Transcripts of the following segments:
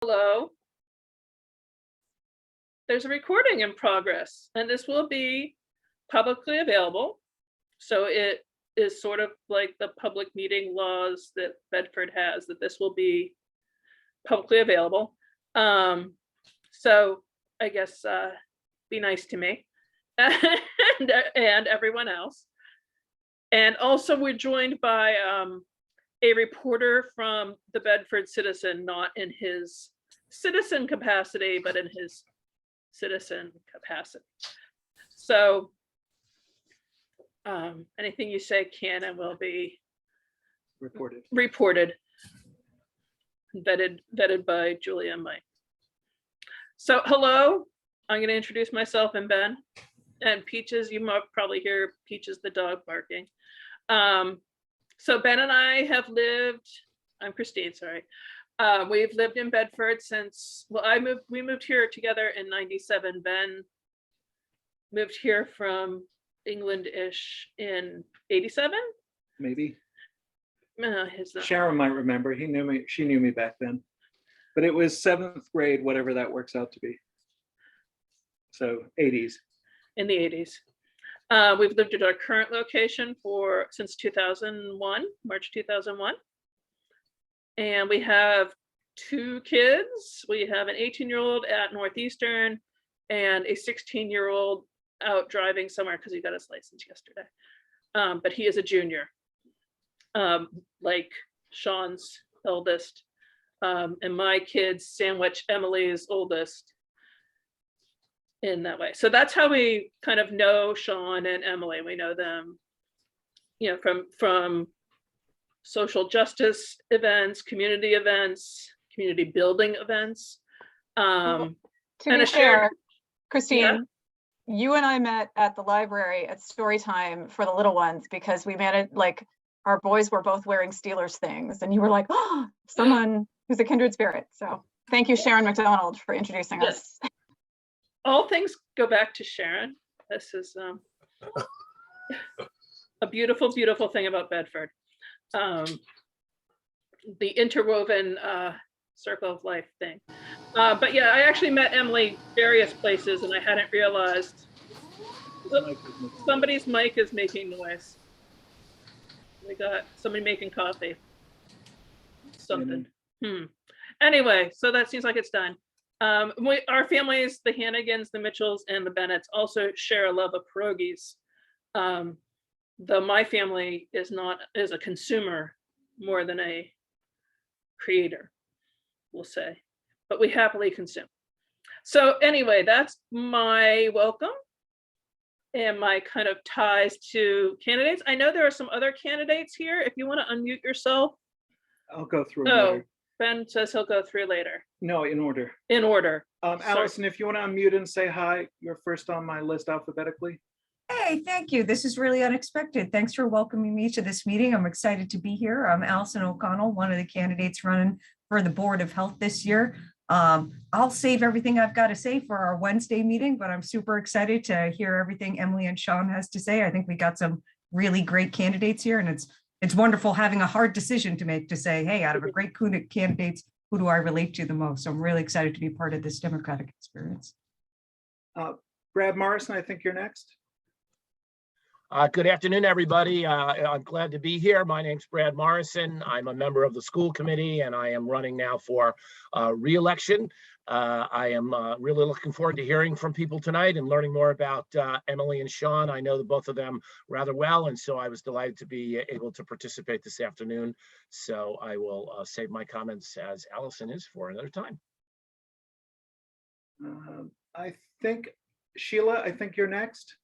Hello. There's a recording in progress, and this will be publicly available. So it is sort of like the public meeting laws that Bedford has, that this will be publicly available. So I guess be nice to me and everyone else. And also we're joined by a reporter from the Bedford Citizen, not in his citizen capacity, but in his citizen capacity. So anything you say can and will be reported, vetted by Julia and Mike. So hello, I'm going to introduce myself and Ben. And Peaches, you might probably hear Peaches the dog barking. So Ben and I have lived, I'm Christine, sorry. We've lived in Bedford since, well, we moved here together in 97. Ben moved here from England-ish in 87? Maybe. Sharon might remember. She knew me back then. But it was 7th grade, whatever that works out to be. So 80s. In the 80s. We've lived at our current location since 2001, March 2001. And we have 2 kids. We have an 18-year-old at Northeastern and a 16-year-old out driving somewhere because he got his license yesterday. But he is a junior, like Sean's eldest. And my kids sandwich Emily's oldest in that way. So that's how we kind of know Sean and Emily. We know them, you know, from social justice events, community building events. To be fair, Christine, you and I met at the library at story time for the little ones because we managed, like, our boys were both wearing Steelers things, and you were like, oh, someone who's a kindred spirit. So thank you, Sharon McDonald, for introducing us. All things go back to Sharon. This is a beautiful, beautiful thing about Bedford. The interwoven circle of life thing. But yeah, I actually met Emily various places and I hadn't realized. Somebody's mic is making noise. We got somebody making coffee. Something. Anyway, so that seems like it's done. Our families, the Hannigans, the Mitchells, and the Bennetts also share a love of pierogies. Though my family is a consumer more than a creator, we'll say, but we happily consume. So anyway, that's my welcome and my kind of ties to candidates. I know there are some other candidates here. If you want to unmute yourself. I'll go through later. Ben says he'll go through later. No, in order. In order. Allison, if you want to unmute and say hi, you're first on my list alphabetically. Hey, thank you. This is really unexpected. Thanks for welcoming me to this meeting. I'm excited to be here. I'm Allison O'Connell, one of the candidates running for the Board of Health this year. I'll save everything I've got to say for our Wednesday meeting, but I'm super excited to hear everything Emily and Sean has to say. I think we got some really great candidates here, and it's wonderful having a hard decision to make, to say, hey, out of a great candidates, who do I relate to the most? So I'm really excited to be part of this democratic experience. Brad Morrison, I think you're next. Good afternoon, everybody. I'm glad to be here. My name's Brad Morrison. I'm a member of the school committee, and I am running now for re-election. I am really looking forward to hearing from people tonight and learning more about Emily and Sean. I know the both of them rather well, and so I was delighted to be able to participate this afternoon. So I will save my comments, as Allison is, for another time. I think, Sheila, I think you're next.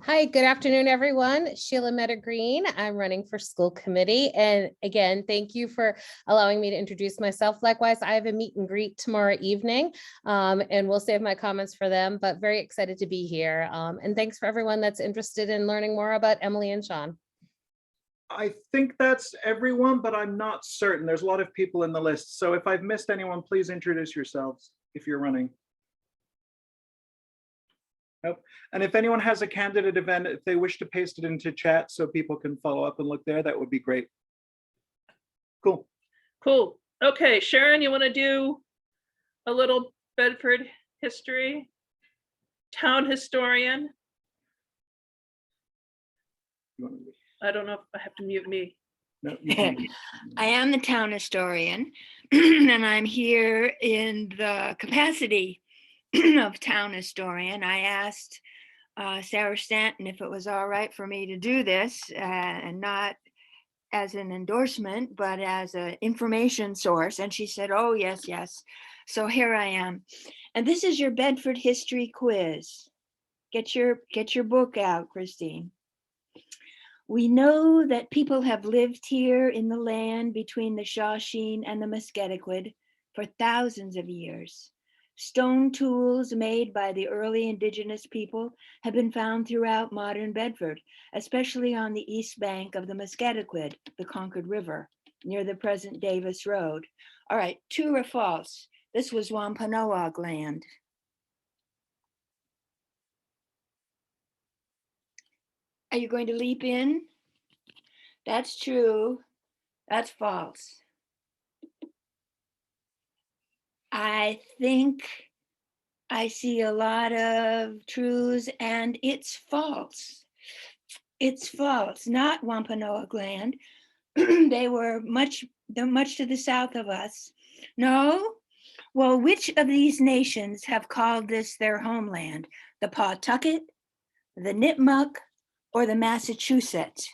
Hi, good afternoon, everyone. Sheila Meta-Green. I'm running for school committee. And again, thank you for allowing me to introduce myself. Likewise, I have a meet and greet tomorrow evening, and we'll save my comments for them, but very excited to be here. And thanks for everyone that's interested in learning more about Emily and Sean. I think that's everyone, but I'm not certain. There's a lot of people in the list. So if I've missed anyone, please introduce yourselves if you're running. Nope. And if anyone has a candidate event, if they wish to paste it into chat so people can follow up and look there, that would be great. Cool. Cool. Okay, Sharon, you want to do a little Bedford history, town historian. I don't know if I have to mute me. No, you can't. I am the town historian, and I'm here in the capacity of town historian. I asked Sarah Stanton if it was all right for me to do this, and not as an endorsement, but as an information source. And she said, oh, yes, yes. So here I am. And this is your Bedford history quiz. Get your book out, Christine. We know that people have lived here in the land between the Shawsheen and the Musketaquid for thousands of years. Stone tools made by the early indigenous people have been found throughout modern Bedford, especially on the east bank of the Musketaquid, the Concord River, near the present Davis Road. All right, true or false? This was Wampanoag land. Are you going to leap in? That's true. That's false. I think I see a lot of truths, and it's false. It's false, not Wampanoag land. They were much to the south of us. No? Well, which of these nations have called this their homeland? The Pawtucket, the Nipmuc, or the Massachusetts?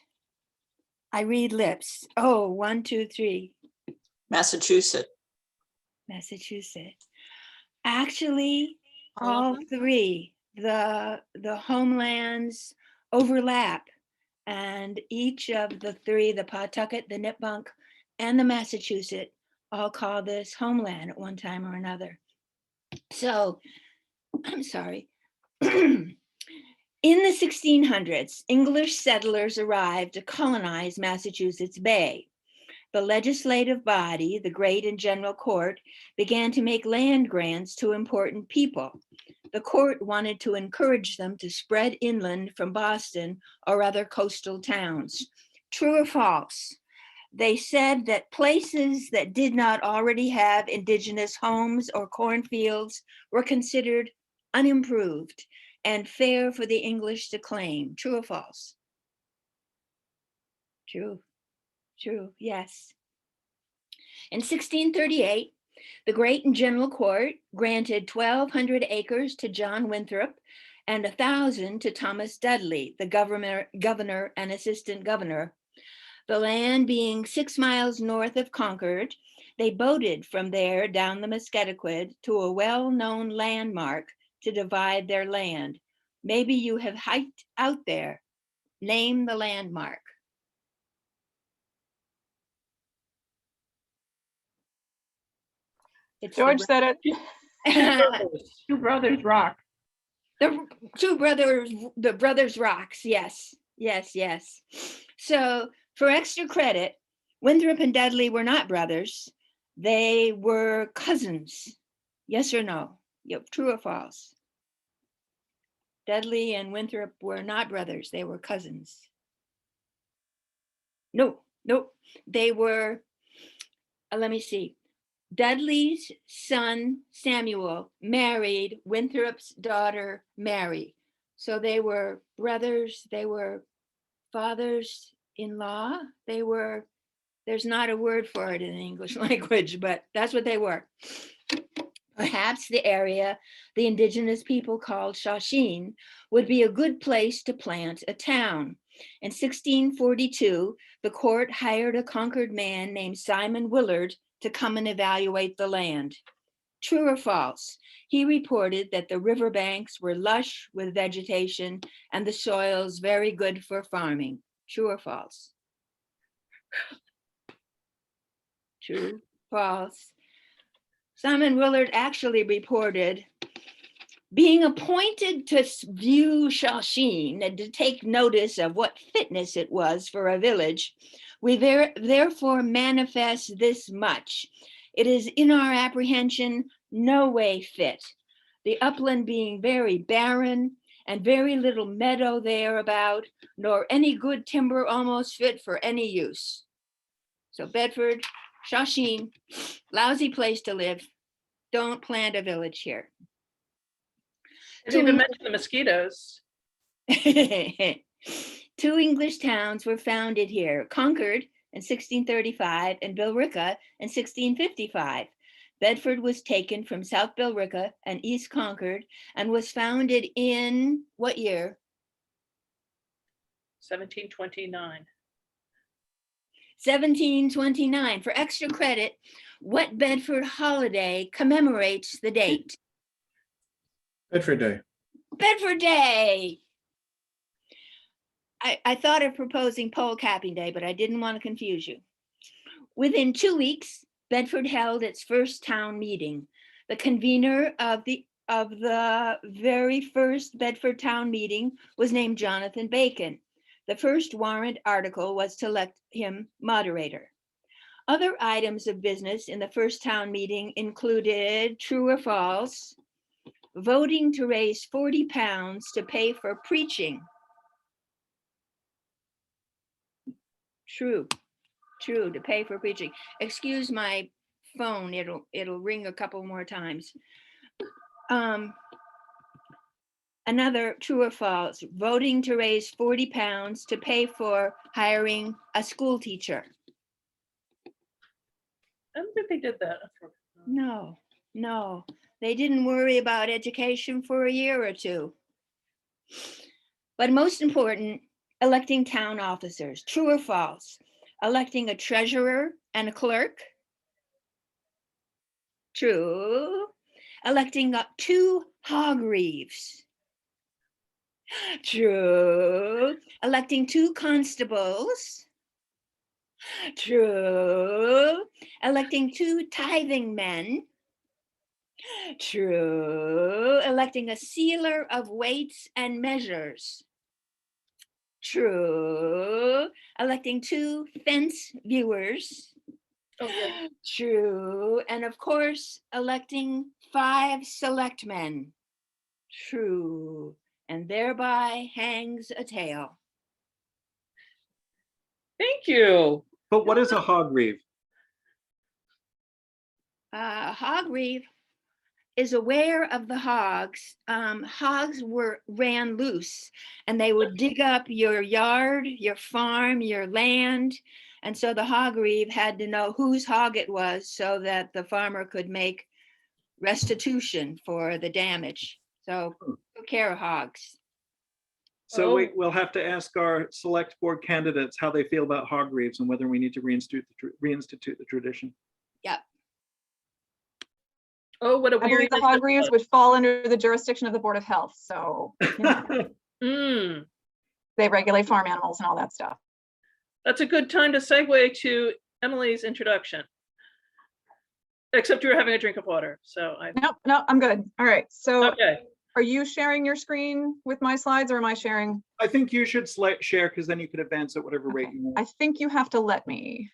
I read lips. Oh, 1, 2, 3. Massachusetts. Massachusetts. Actually, all three. The homelands overlap, and each of the three, the Pawtucket, the Nipmuc, and the Massachusetts, all call this homeland at one time or another. So, I'm sorry. In the 1600s, English settlers arrived to colonize Massachusetts Bay. The legislative body, the Great and General Court, began to make land grants to important people. The court wanted to encourage them to spread inland from Boston or other coastal towns. True or false? They said that places that did not already have indigenous homes or cornfields were considered unimproved and fair for the English to claim. True or false? True. True, yes. In 1638, the Great and General Court granted 1,200 acres to John Winthrop and 1,000 to Thomas Dudley, the governor and assistant governor. The land being 6 miles north of Concord, they boated from there down the Musketaquid to a well-known landmark to divide their land. Maybe you have hiked out there. Name the landmark. It's George said it. Two Brothers Rock. The Brothers Rocks. Yes, yes, yes. So for extra credit, Winthrop and Dudley were not brothers. They were cousins. Yes or no? Yep, true or false? Dudley and Winthrop were not brothers. They were cousins. No, they were, let me see. Dudley's son, Samuel, married Winthrop's daughter, Mary. So they were brothers, they were fathers-in-law. There's not a word for it in the English language, but that's what they were. Perhaps the area the indigenous people called Shawsheen would be a good place to plant a town. In 1642, the court hired a Concord man named Simon Willard to come and evaluate the land. True or false? He reported that the riverbanks were lush with vegetation and the soils very good for farming. True or false? True, false. Simon Willard actually reported being appointed to view Shawsheen and to take notice of what fitness it was for a village. We therefore manifest this much. It is in our apprehension no way fit, the upland being very barren and very little meadow thereabout, nor any good timber almost fit for any use. So Bedford, Shawsheen, lousy place to live. Don't plant a village here. Didn't even mention the mosquitoes. 2 English towns were founded here, Concord in 1635 and Billerica in 1655. Bedford was taken from South Billerica and East Concord and was founded in what year? 1729. 1729. For extra credit, what Bedford holiday commemorates the date? Bedford Day. Bedford Day. I thought of proposing pole capping day, but I didn't want to confuse you. Within 2 weeks, Bedford held its first town meeting. The convener of the very first Bedford town meeting was named Jonathan Bacon. The first warrant article was to elect him moderator. Other items of business in the first town meeting included, true or false, voting to raise £40 to pay for preaching. True, to pay for preaching. Excuse my phone, it'll ring a couple more times. Another, true or false, voting to raise £40 to pay for hiring a school teacher. I don't think they did that. No, they didn't worry about education for a year or two. But most important, electing town officers, true or false, electing a treasurer and a clerk. True. Electing up 2 hogreaves. True. Electing 2 constables. True. Electing 2 tithing men. True. Electing a sealer of weights and measures. True. Electing 2 fence viewers. Okay. True. And of course, electing 5 selectmen. True. And thereby hangs a tale. Thank you. But what is a hogreave? Hogreave is aware of the hogs. Hogs ran loose and they would dig up your yard, your farm, your land. And so the hogreave had to know whose hog it was so that the farmer could make restitution for the damage. So took care of hogs. So Oh. we'll have to ask our select board candidates how they feel about hogreaves and whether we need to reinstitute the tradition. Yep. Oh, what a I weird. believe the hogreaves would fall under the jurisdiction of the Board of Health, so you know, they regulate farm animals and all that stuff. That's a good time to segue to Emily's introduction. Except you were having a drink of water, so I. No, I'm good. All right, so Okay. are you sharing your screen with my slides or am I sharing? I think you should share because then you could advance at whatever rate Okay. you I want. think you have to let me.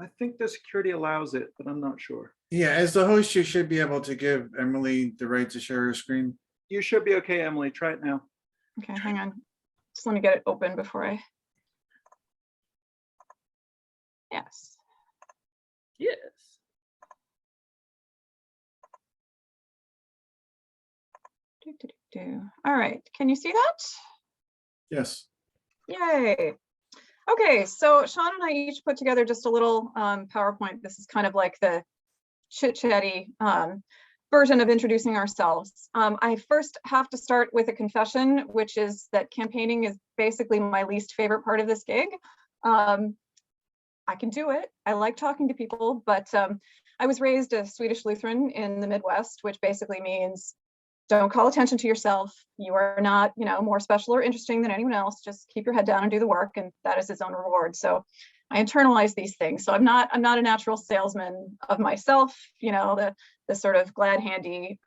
I think the security allows it, but I'm not sure. Yeah, as the host, you should be able to give Emily the right to share her screen. You should be okay, Emily. Try it now. Okay, hang on. Just let me get it open before I. Yes. Yes. All right, can you see that? Yes. Yay. Okay, so Sean and I each put together just a little PowerPoint. This is kind of like the chit-chatty version of introducing ourselves. I first have to start with a confession, which is that campaigning is basically my least favorite part of this gig. I can do it. I like talking to people, but I was raised a Swedish Lutheran in the Midwest, which basically means don't call attention to yourself. You are not, more special or interesting than anyone else. Just keep your head down and do the work, and that is its own reward. So I internalize these things. So I'm not a natural salesman of myself. The sort of glad handy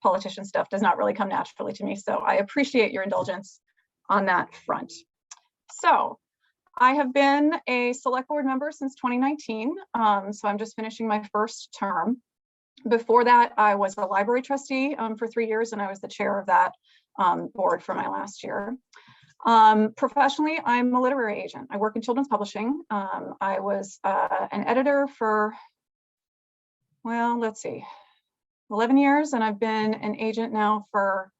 politician stuff does not really come naturally to me. So I appreciate your indulgence on that front. So I have been a select board member since 2019. So I'm just finishing my first term. Before that, I was a library trustee for 3 years, and I was the chair of that board for my last year. Professionally, I'm a literary agent. I work in children's publishing. I was an editor for well, let's see, 11 years, and I've been an agent now for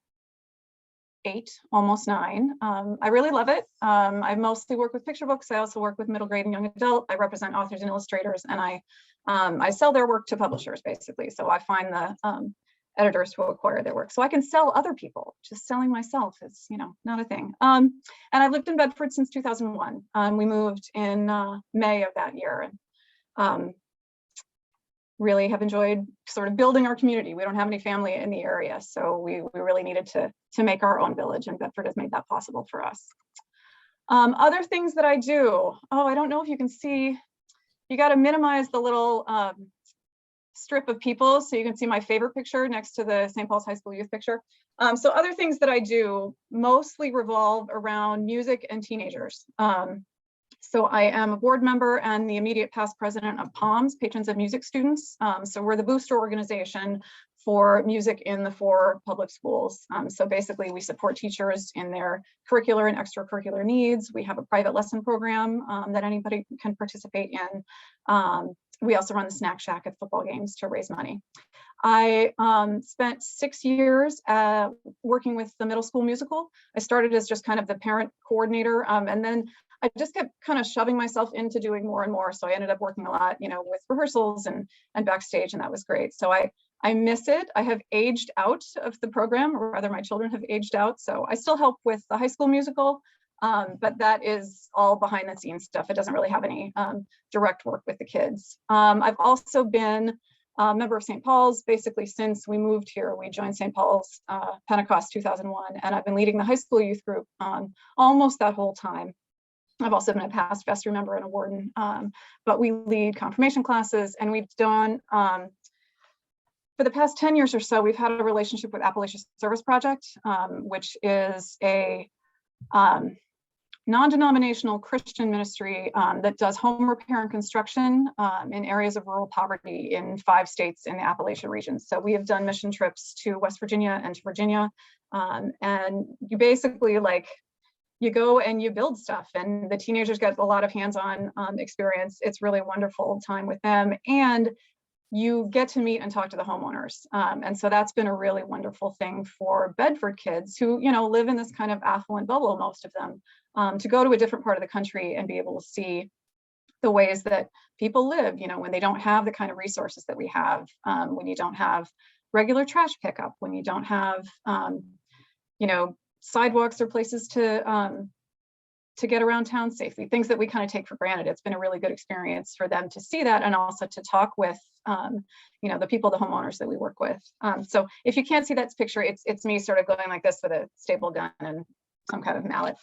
8, almost 9. I really love it. I mostly work with picture books. I also work with middle grade and young adult. I represent authors and illustrators, and I sell their work to publishers, basically. So I find the editors who acquire their work. So I can sell other people. Just selling myself is, not a thing. And I've lived in Bedford since 2001. We moved in May of that year, and really have enjoyed sort of building our community. We don't have any family in the area, so we really needed to make our own village, and Bedford has made that possible for us. Other things that I do, I don't know if you can see, you got to minimize the little strip of people so you can see my favorite picture next to the St. Paul's High School youth picture. So other things that I do mostly revolve around music and teenagers. So I am a board member and the immediate past president of POMS, Patrons of Music Students. So we're the booster organization for music in the 4 public schools. So basically we support teachers in their curricular and extracurricular needs. We have a private lesson program that anybody can participate in. We also run the snack shack at football games to raise money. I spent 6 years working with the middle school musical. I started as just kind of the parent coordinator, and then I just kept kind of shoving myself into doing more and more. So I ended up working a lot, with rehearsals and backstage, and that was great. So I miss it. I have aged out of the program, or rather my children have aged out. So I still help with the high school musical, but that is all behind the scenes stuff. It doesn't really have any direct work with the kids. I've also been a member of St. Paul's basically since we moved here. We joined St. Paul's Pentecost 2001, and I've been leading the high school youth group almost that whole time. I've also been a past vestry member and a warden, but we lead confirmation classes, and we've done, for the past 10 years or so, we've had a relationship with Appalachia Service Project, which is a non-denominational Christian ministry that does home repair and construction in areas of rural poverty in 5 states in the Appalachian region. So we have done mission trips to West Virginia and to Virginia, and you basically you go and you build stuff, and the teenagers get a lot of hands-on experience. It's really a wonderful time with them, and you get to meet and talk to the homeowners. And so that's been a really wonderful thing for Bedford kids who, live in this kind of affluent bubble, most of them, to go to a different part of the country and be able to see the ways that people live, when they don't have the kind of resources that we have, when you don't have regular trash pickup, when you don't have, sidewalks or places to get around town safely, things that we kind of take for granted. It's been a really good experience for them to see that, and also to talk with, the people, the homeowners that we work with. So if you can't see that picture, it's me sort of going like this with a staple gun and some kind of mallet.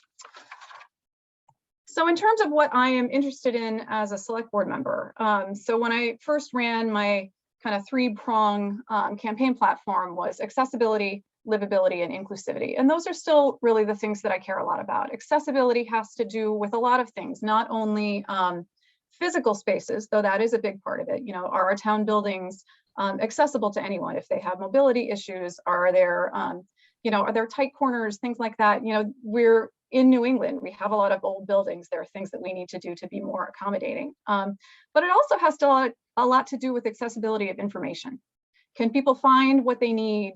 So in terms of what I am interested in as a select board member, so when I first ran my kind of 3-prong campaign platform was accessibility, livability, and inclusivity. And those are still really the things that I care a lot about. Accessibility has to do with a lot of things, not only physical spaces, though that is a big part of it. Are our town buildings accessible to anyone if they have mobility issues? Are there, are there tight corners, things like that? We're in New England, we have a lot of old buildings. There are things that we need to do to be more accommodating. But it also has a lot to do with accessibility of information. Can people find what they need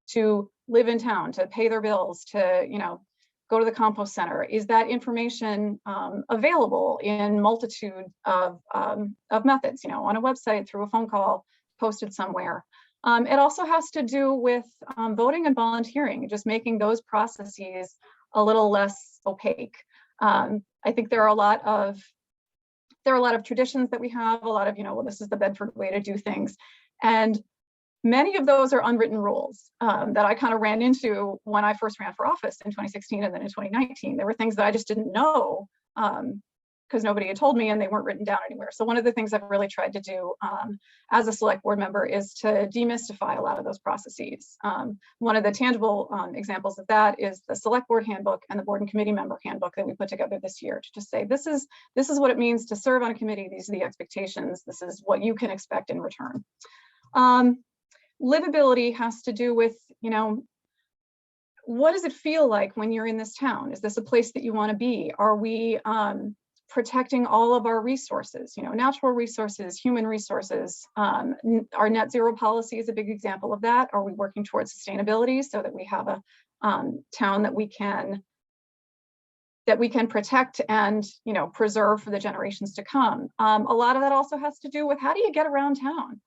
to live in town, to pay their bills, to go to the compost center? Is that information available in multitude of methods, on a website, through a phone call, posted somewhere? It also has to do with voting and volunteering, just making those processes a little less opaque. I think there are a lot of traditions that we have, a lot of, well, this is the Bedford way to do things. And many of those are unwritten rules that I kind of ran into when I first ran for office in 2016 and then in 2019. There were things that I just didn't know because nobody had told me and they weren't written down anywhere. So one of the things I've really tried to do as a select board member is to demystify a lot of those processes. One of the tangible examples of that is the select board handbook and the board and committee member handbook that we put together this year to just say, this is what it means to serve on a committee. These are the expectations. This is what you can expect in return. Livability has to do with, what does it feel like when you're in this town? Is this a place that you want to be? Are we protecting all of our resources, natural resources, human resources. Our net zero policy is a big example of that. Are we working towards sustainability so that we have a town that we can protect and preserve for the generations to come? A lot of that also has to do with, how do you get around town?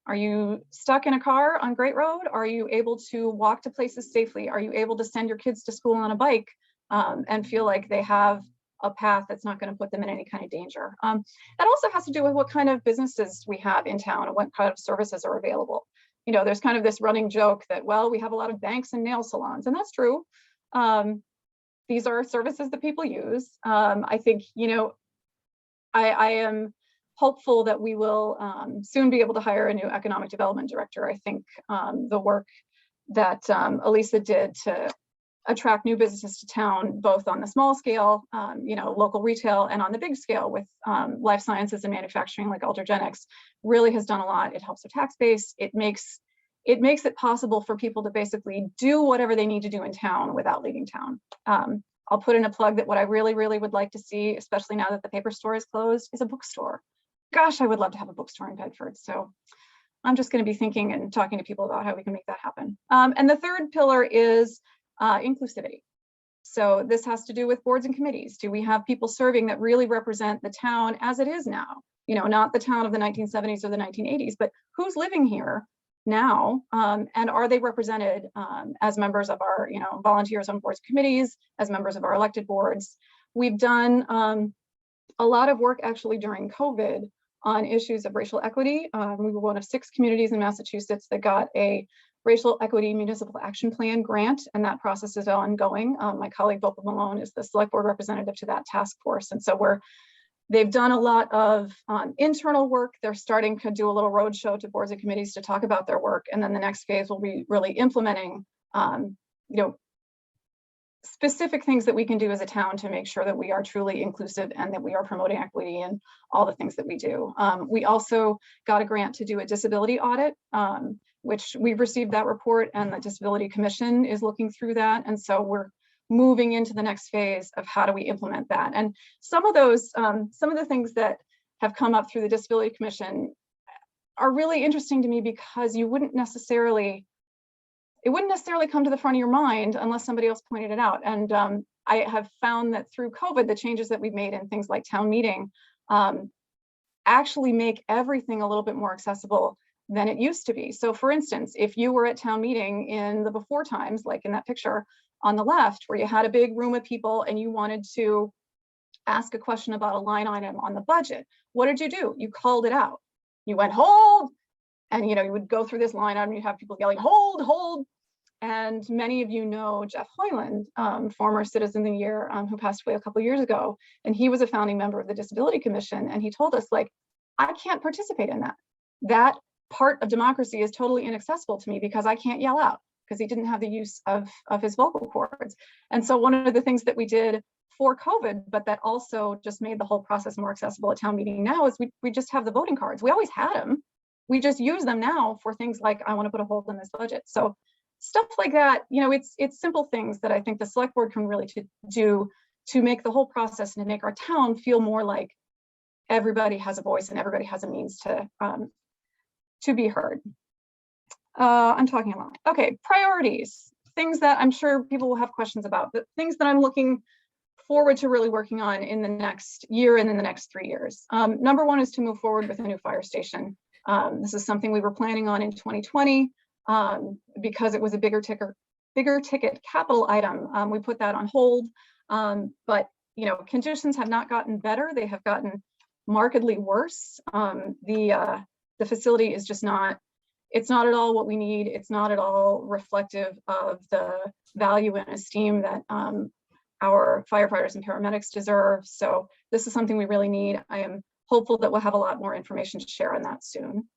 Are you stuck in a car on Great Road? Are you able to walk to places safely? Are you able to send your kids to school on a bike and feel like they have a path that's not going to put them in any kind of danger? That also has to do with what kind of businesses we have in town and what kind of services are available. There's kind of this running joke that, well, we have a lot of banks and nail salons, and that's true. These are services that people use. I think, I am hopeful that we will soon be able to hire a new economic development director. I think the work that Elisa did to attract new businesses to town, both on the small scale, local retail, and on the big scale with life sciences and manufacturing like Ultragenics, really has done a lot. It helps the tax base. It makes it possible for people to basically do whatever they need to do in town without leaving town. I'll put in a plug that what I really, really would like to see, especially now that the paper store is closed, is a bookstore. Gosh, I would love to have a bookstore in Bedford. So I'm just going to be thinking and talking to people about how we can make that happen. And the third pillar is inclusivity. So this has to do with boards and committees. Do we have people serving that really represent the town as it is now? Not the town of the 1970s or the 1980s, but who's living here now, and are they represented as members of our volunteers on boards and committees, as members of our elected boards? We've done a lot of work actually during COVID on issues of racial equity. We were one of 6 communities in Massachusetts that got a Racial Equity Municipal Action Plan grant, and that process is ongoing. My colleague Vocal Malone is the select board representative to that task force, and so they've done a lot of internal work. They're starting to do a little roadshow to boards and committees to talk about their work, and then the next phase will be really implementing specific things that we can do as a town to make sure that we are truly inclusive and that we are promoting equity in all the things that we do. We also got a grant to do a disability audit, which we've received that report, and the Disability Commission is looking through that. And so we're moving into the next phase of how do we implement that. And some of the things that have come up through the Disability Commission are really interesting to me, because it wouldn't necessarily come to the front of your mind unless somebody else pointed it out. And I have found that through COVID, the changes that we've made in things like town meeting actually make everything a little bit more accessible than it used to be. So for instance, if you were at town meeting in the before times, like in that picture on the left, where you had a big room of people and you wanted to ask a question about a line item on the budget, what did you do? You called it out. You went, hold, and you would go through this line item, you have people yelling, hold, hold. And many of you know Jeff Hoyland, former Citizen of the Year, who passed away a couple of years ago. And he was a founding member of the Disability Commission. And he told us, like, I can't participate in that. That part of democracy is totally inaccessible to me because I can't yell out, because he didn't have the use of his vocal cords. And so one of the things that we did for COVID, but that also just made the whole process more accessible at town meeting now, is we just have the voting cards. We always had them. We just use them now for things like, I want to put a hold on this budget. So stuff like that, it's simple things that I think the select board can really do to make the whole process and to make our town feel more like everybody has a voice and everybody has a means to be heard. I'm talking a lot. Okay, priorities, things that I'm sure people will have questions about, the things that I'm looking forward to really working on in the next year and in the next 3 years. Number one is to move forward with a new fire station. This is something we were planning on in 2020 because it was a bigger ticket capital item. We put that on hold, but conditions have not gotten better. They have gotten markedly worse. The facility is just it's not at all what we need. It's not at all reflective of the value and esteem that our firefighters and paramedics deserve. So this is something we really need. I am hopeful that we'll have a lot more information to share on that soon.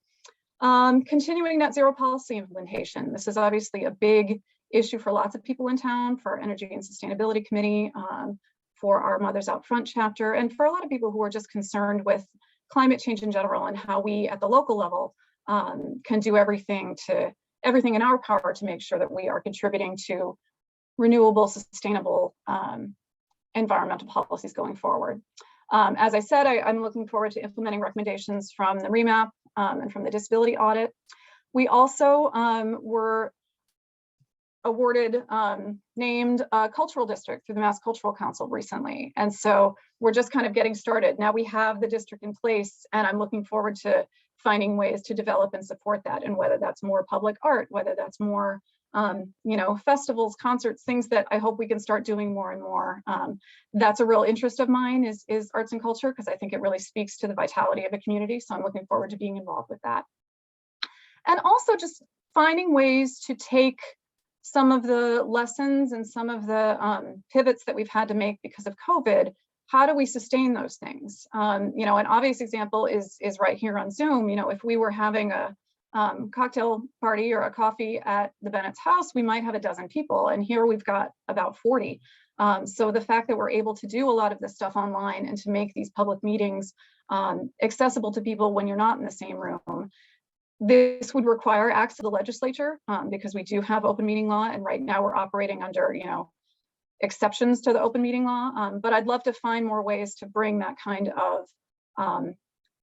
Continuing net zero policy implementation. This is obviously a big issue for lots of people in town, for our Energy and Sustainability Committee, for our Mothers Out Front chapter, and for a lot of people who are just concerned with climate change in general and how we at the local level can do everything in our power to make sure that we are contributing to renewable, sustainable environmental policies going forward. As I said, I'm looking forward to implementing recommendations from the remap and from the disability audit. We also were awarded, named a cultural district through the Mass Cultural Council recently. And so we're just kind of getting started. Now we have the district in place, and I'm looking forward to finding ways to develop and support that. And whether that's more public art, whether that's more, you know, festivals, concerts, things that I hope we can start doing more and more. That's a real interest of mine is arts and culture, because I think it really speaks to the vitality of a community. So I'm looking forward to being involved with that. And also just finding ways to take some of the lessons and some of the pivots that we've had to make because of COVID. How do we sustain those things? You know, an obvious example is right here on Zoom. You know, if we were having a cocktail party or a coffee at the Bennett's house, we might have a dozen people, and here we've got about 40. So the fact that we're able to do a lot of this stuff online and to make these public meetings accessible to people when you're not in the same room. This would require acts of the legislature because we do have open meeting law, and right now we're operating under, you know, exceptions to the open meeting law. But I'd love to find more ways to bring that kind of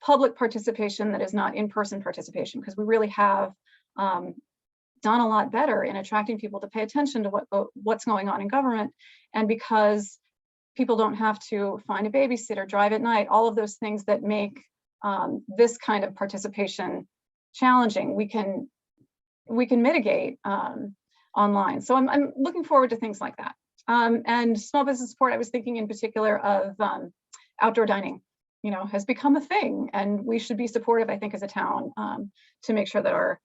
public participation that is not in-person participation, because we really have done a lot better in attracting people to pay attention to what's going on in government. And because people don't have to find a babysitter, drive at night, all of those things that make this kind of participation challenging, we can mitigate online. So I'm looking forward to things like that. And small business support, I was thinking in particular of outdoor dining, you know, has become a thing, and we should be supportive, I think, as a town to make sure that our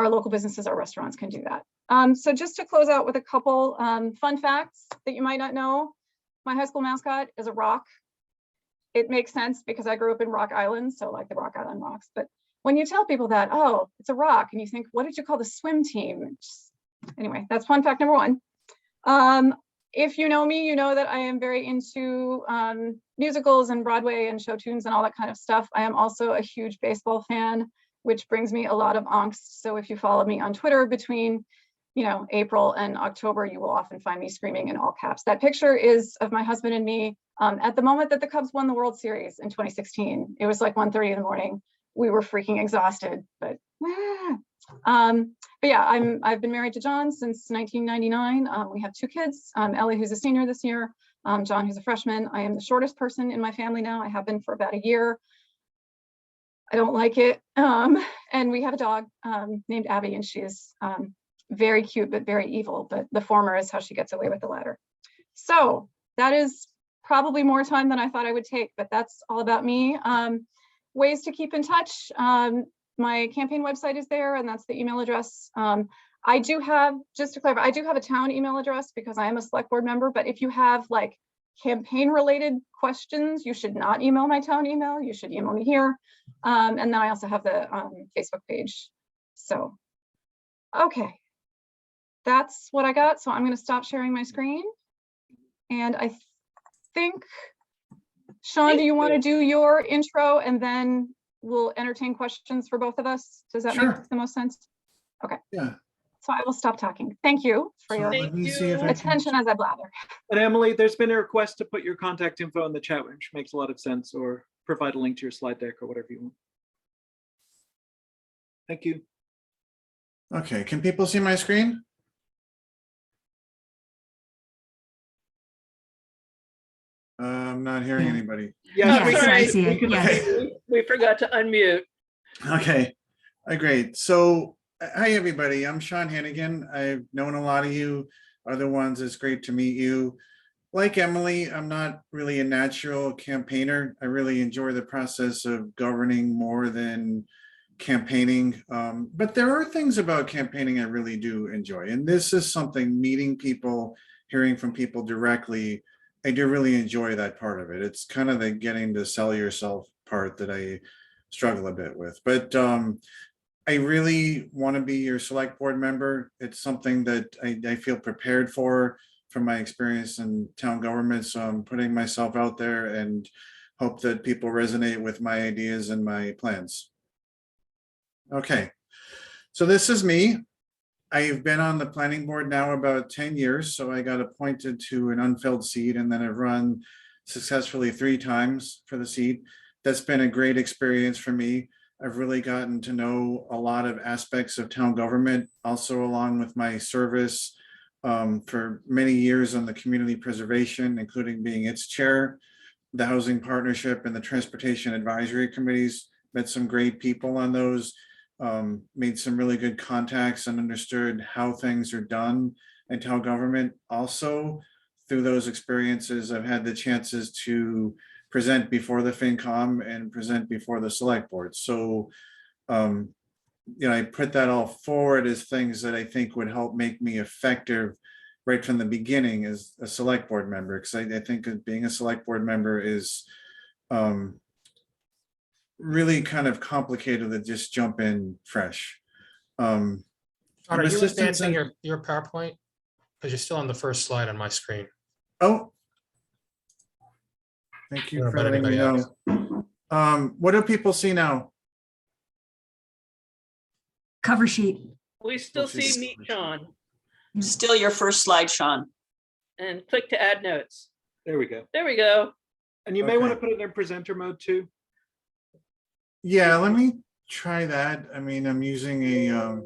local businesses, our restaurants can do that. So just to close out with a couple fun facts that you might not know, my high school mascot is a rock. It makes sense because I grew up in Rock Island, so like the Rock Island Rocks. But when you tell people that, oh, it's a rock, and you think, what did you call the swim team? Anyway, that's fun fact number one. If you know me, you know that I am very into musicals and Broadway and show tunes and all that kind of stuff. I am also a huge baseball fan, which brings me a lot of angst. So if you follow me on Twitter between, you know, April and October, you will often find me screaming in all caps. That picture is of my husband and me at the moment that the Cubs won the World Series in 2016. It was like 1:30 in the morning. We were freaking exhausted, but yeah, I've been married to John since 1999. We have two kids, Ellie, who's a senior this year, John, who's a freshman. I am the shortest person in my family now. I have been for about a year. I don't like it. And we have a dog named Abby, and she is very cute, but very evil. But the former is how she gets away with the latter. So that is probably more time than I thought I would take, but that's all about me. Ways to keep in touch. My campaign website is there, and that's the email address. I do have, just to clarify, I do have a town email address because I am a select board member, but if you have like campaign related questions, you should not email my town email. You should email me here. And then I also have the Facebook page. So, okay, that's what I got. So I'm going to stop sharing my screen. And I think, Sean, do you want to do your intro and then we'll entertain questions for both of us? Does that Sure. make the most sense? Okay. Yeah. So I will stop talking. Thank you for So your let me see if I can- attention as I blather. And Emily, there's been a request to put your contact info in the chat, which makes a lot of sense, or provide a link to your slide deck or whatever you want. Thank you. Okay, can people see my screen? I'm not hearing Yeah. anybody. Yeah, Yes, I see it, yes. We forgot to unmute. Okay, great. So, hi, everybody. I'm Sean Hannigan. I've known a lot of you other ones. It's great to meet you. Like Emily, I'm not really a natural campaigner. I really enjoy the process of governing more than campaigning. But there are things about campaigning I really do enjoy. And this is something, meeting people, hearing from people directly. I do really enjoy that part of it. It's kind of the getting to sell yourself part that I struggle a bit with. But I really want to be your select board member. It's something that I feel prepared for from my experience in town government. So I'm putting myself out there and hope that people resonate with my ideas and my plans. Okay, so this is me. I've been on the planning board now about 10 years, so I got appointed to an unfilled seat, and then I've run successfully 3 times for the seat. That's been a great experience for me. I've really gotten to know a lot of aspects of town government, also along with my service for many years on the community preservation, including being its chair, the housing partnership and the transportation advisory committees. Met some great people on those, made some really good contacts and understood how things are done in town government. Also, through those experiences, I've had the chances to present before the FinCom and present before the select board. So, I put that all forward as things that I think would help make me effective right from the beginning as a select board member, because I think that being a select board member is really kind of complicated to just jump in fresh. Are you assistant advancing sen- your PowerPoint? Because you're still on the first slide on my screen. Oh. Thank you Or for about letting me anybody know. What do people see now? Cover sheet. We still Which is- see Meet Sean, Still your first slide, Sean. and click to add notes. There we go. There we go. And you may want to Okay. put it in presenter mode too. Yeah, let me try that. I mean, I'm using a,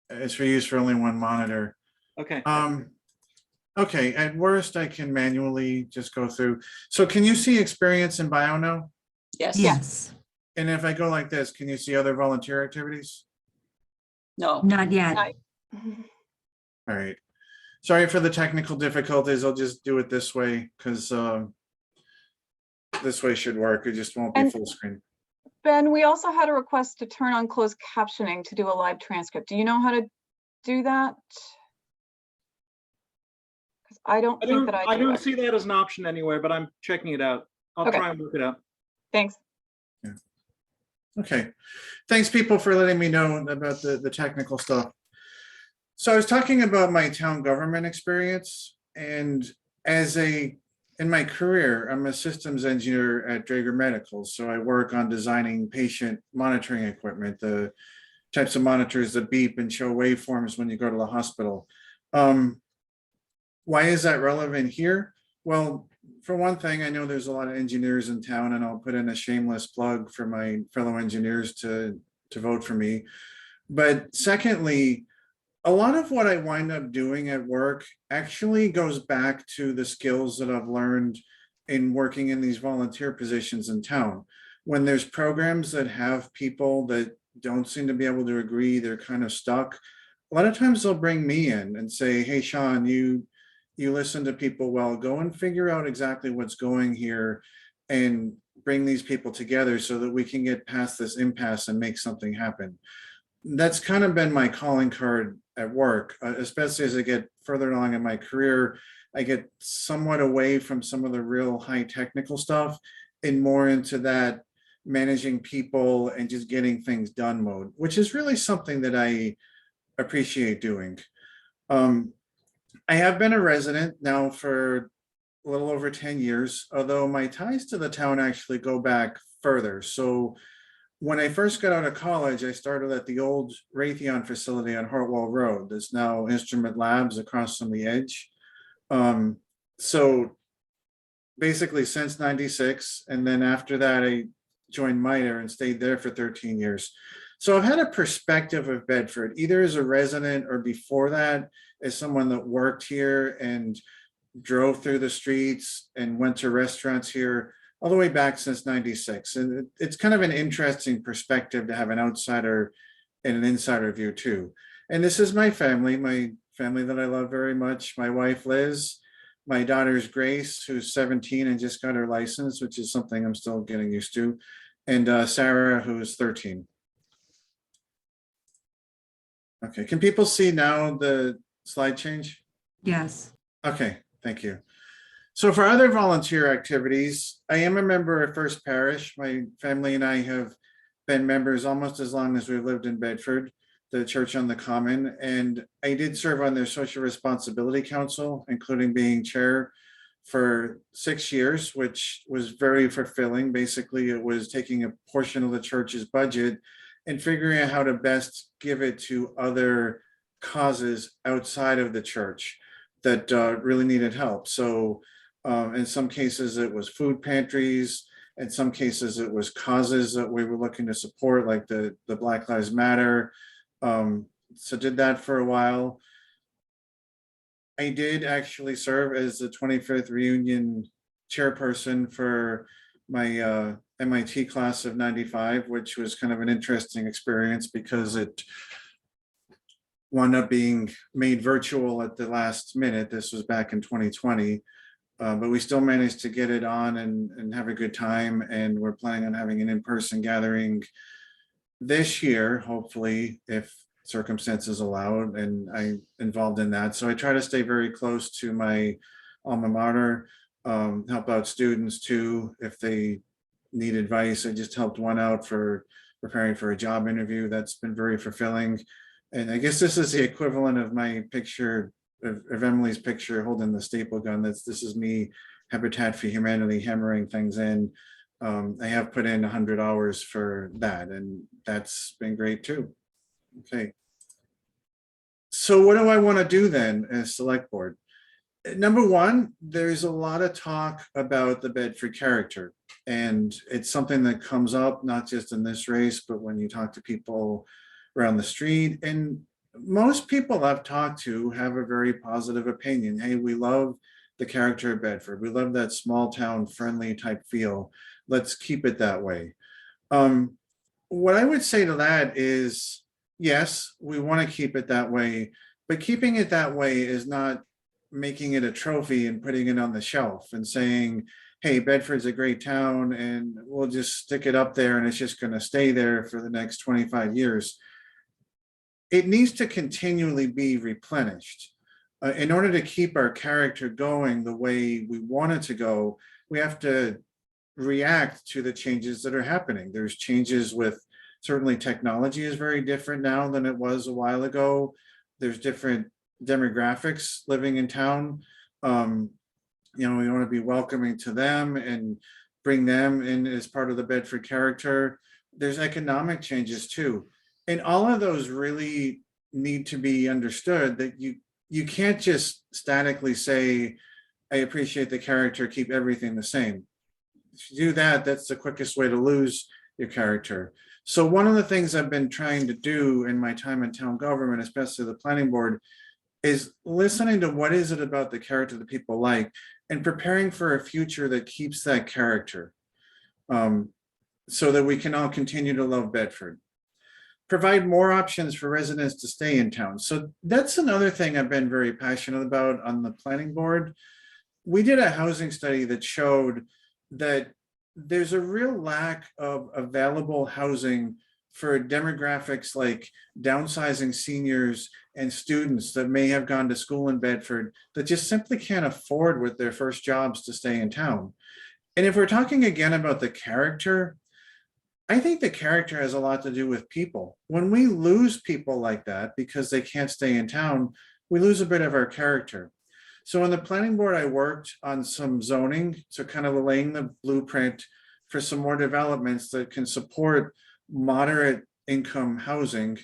it's for use for only one monitor. Okay. Okay, at worst, I can manually just go through. So can you see experience in bio now? Yes. Yes, And if I go like this, can you see other volunteer activities? No. not yet. Hi. All right. Sorry for the technical difficulties. I'll just do it this way because this way should work. It just won't be And- full screen. Ben, we also had a request to turn on closed captioning to do a live transcript. Do you know how to do that? 'Cause I don't think that I I do. don't see that as an option anywhere, but I'm checking it out. I'll Okay. try and work it out. Thanks. Okay. Thanks, people, for letting me know about the technical stuff. So I was talking about my town government experience, and in my career, I'm a systems engineer at Drager Medical. So I work on designing patient monitoring equipment, the types of monitors that beep and show waveforms when you go to the hospital. Why is that relevant here? Well, for one thing, I know there's a lot of engineers in town, and I'll put in a shameless plug for my fellow engineers to vote for me. But secondly, a lot of what I wind up doing at work actually goes back to the skills that I've learned in working in these volunteer positions in town. When there's programs that have people that don't seem to be able to agree, they're kind of stuck. A lot of times they'll bring me in and say, hey, Sean, you listen to people well, go and figure out exactly what's going here and bring these people together so that we can get past this impasse and make something happen. That's kind of been my calling card at work, especially as I get further along in my career. I get somewhat away from some of the real high technical stuff and more into that managing people and just getting things done mode, which is really something that I appreciate doing. I have been a resident now for a little over 10 years, although my ties to the town actually go back further. So when I first got out of college, I started at the old Raytheon facility on Hartwell Road. There's now Instrument Labs across from the edge. So basically since 96, and then after that, I joined MITRE and stayed there for 13 years. So I've had a perspective of Bedford, either as a resident or before that, as someone that worked here and drove through the streets and went to restaurants here all the way back since 96. And it's kind of an interesting perspective to have an outsider and an insider view too. And this is my family that I love very much. My wife, Liz, my daughter's Grace, who's 17 and just got her license, which is something I'm still getting used to. And Sarah, who's 13. Okay, can people see now the slide change? Yes. Okay, thank you. So for other volunteer activities, I am a member of First Parish. My family and I have been members almost as long as we've lived in Bedford, the church on the common. And I did serve on their social responsibility council, including being chair for 6 years, which was very fulfilling. Basically, it was taking a portion of the church's budget and figuring out how to best give it to other causes outside of the church that really needed help. So in some cases it was food pantries. In some cases it was causes that we were looking to support, like the Black Lives Matter. So did that for a while. I did actually serve as the 25th reunion chairperson for my MIT class of 95, which was kind of an interesting experience because it wound up being made virtual at the last minute. This was back in 2020, but we still managed to get it on and have a good time. And we're planning on having an in-person gathering this year, hopefully, if circumstances allow, and I'm involved in that. So I try to stay very close to my alma mater, help out students too, if they need advice. I just helped one out for preparing for a job interview. That's been very fulfilling. And I guess this is the equivalent of my picture, of Emily's picture holding the staple gun. This is me, Habitat for Humanity, hammering things in. I have put in 100 hours for that, and that's been great too. Okay. So what do I want to do then as select board? Number one, there's a lot of talk about the Bedford character, and it's something that comes up not just in this race, but when you talk to people around the street. And most people I've talked to have a very positive opinion. Hey, we love the character of Bedford. We love that small town friendly type feel. Let's keep it that way. What I would say to that is, yes, we want to keep it that way, but keeping it that way is not making it a trophy and putting it on the shelf and saying, hey, Bedford's a great town and we'll just stick it up there and it's just going to stay there for the next 25 years. It needs to continually be replenished. In order to keep our character going the way we want it to go, we have to react to the changes that are happening. There's changes with, certainly technology is very different now than it was a while ago. There's different demographics living in town. We want to be welcoming to them and bring them in as part of the Bedford character. There's economic changes too. And all of those really need to be understood, that you can't just statically say, I appreciate the character, keep everything the same. If you do that, that's the quickest way to lose your character. So one of the things I've been trying to do in my time in town government, especially the planning board, is listening to what is it about the character that people like and preparing for a future that keeps that character, so that we can all continue to love Bedford. Provide more options for residents to stay in town. So that's another thing I've been very passionate about on the planning board. We did a housing study that showed that there's a real lack of available housing for demographics like downsizing seniors and students that may have gone to school in Bedford that just simply can't afford with their first jobs to stay in town. And if we're talking again about the character, I think the character has a lot to do with people. When we lose people like that because they can't stay in town, we lose a bit of our character. So on the planning board, I worked on some zoning, so kind of laying the blueprint for some more developments that can support moderate income housing.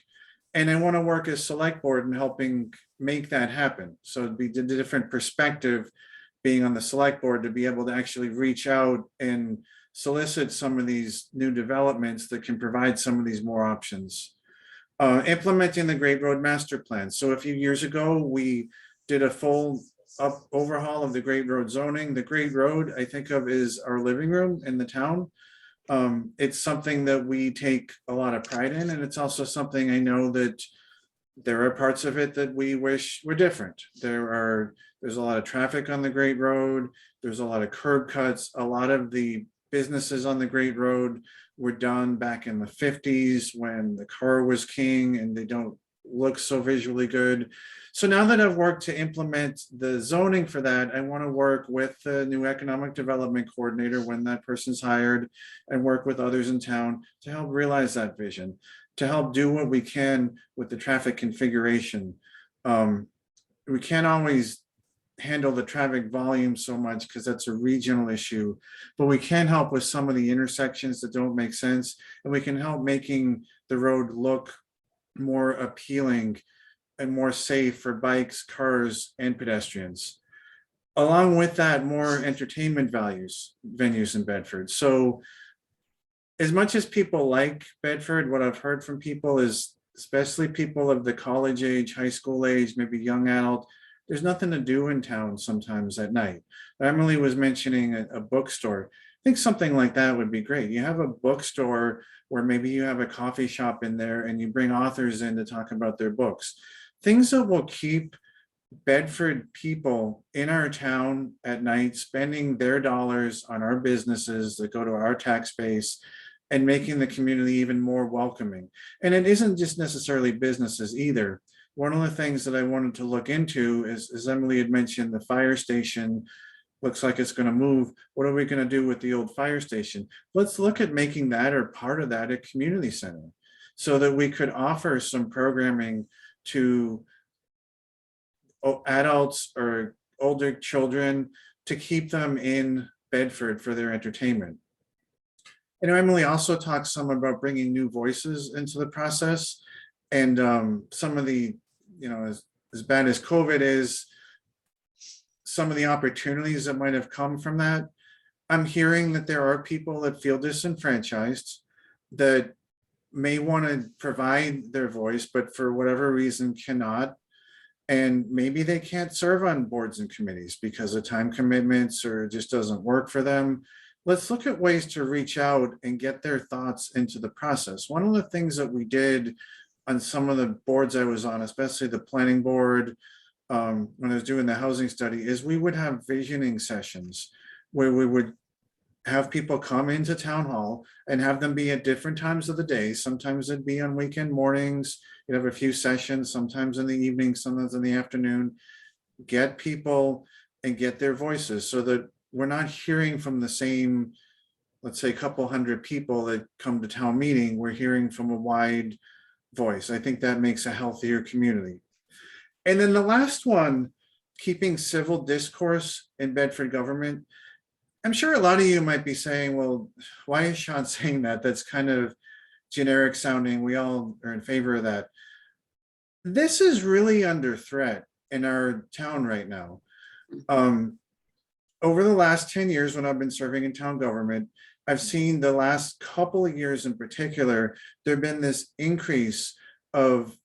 And I want to work as select board in helping make that happen. So it'd be the different perspective being on the select board to be able to actually reach out and solicit some of these new developments that can provide some of these more options. Implementing the Great Road Master Plan. So a few years ago, we did a full overhaul of the Great Road zoning. The Great Road, I think of, is our living room in the town. It's something that we take a lot of pride in, and it's also something I know that there are parts of it that we wish were different. There's a lot of traffic on the Great Road. There's a lot of curb cuts. A lot of the businesses on the Great Road were done back in the 50s when the car was king, and they don't look so visually good. So now that I've worked to implement the zoning for that, I want to work with the new economic development coordinator when that person's hired, and work with others in town to help realize that vision, to help do what we can with the traffic configuration. We can't always handle the traffic volume so much because that's a regional issue, but we can help with some of the intersections that don't make sense, and we can help making the road look more appealing and more safe for bikes, cars, and pedestrians. Along with that, more entertainment venues in Bedford. So as much as people like Bedford, what I've heard from people is, especially people of the college age, high school age, maybe young adult, there's nothing to do in town sometimes at night. Emily was mentioning a bookstore. I think something like that would be great. You have a bookstore where maybe you have a coffee shop in there and you bring authors in to talk about their books. Things that will keep Bedford people in our town at night spending their dollars on our businesses that go to our tax base and making the community even more welcoming. And it isn't just necessarily businesses either. One of the things that I wanted to look into is, as Emily had mentioned, the fire station looks like it's going to move. What are we going to do with the old fire station? Let's look at making that, or part of that, a community center so that we could offer some programming to adults or older children to keep them in Bedford for their entertainment. And Emily also talks some about bringing new voices into the process, and some of the, as bad as COVID is, some of the opportunities that might have come from that. I'm hearing that there are people that feel disenfranchised, that may want to provide their voice, but for whatever reason cannot. And maybe they can't serve on boards and committees because of time commitments, or it just doesn't work for them. Let's look at ways to reach out and get their thoughts into the process. One of the things that we did on some of the boards I was on, especially the planning board, when I was doing the housing study, is we would have visioning sessions where we would have people come into town hall and have them be at different times of the day. Sometimes it'd be on weekend mornings, you'd have a few sessions, sometimes in the evening, sometimes in the afternoon. Get people and get their voices so that we're not hearing from the same, let's say, a couple hundred people that come to town meeting. We're hearing from a wide voice. I think that makes a healthier community. And then the last one, keeping civil discourse in Bedford government. I'm sure a lot of you might be saying, well, why is Sean saying that? That's kind of generic sounding. We all are in favor of that. This is really under threat in our town right now. Over the last 10 years, when I've been serving in town government, I've seen the last couple of years in particular, there've been this increase of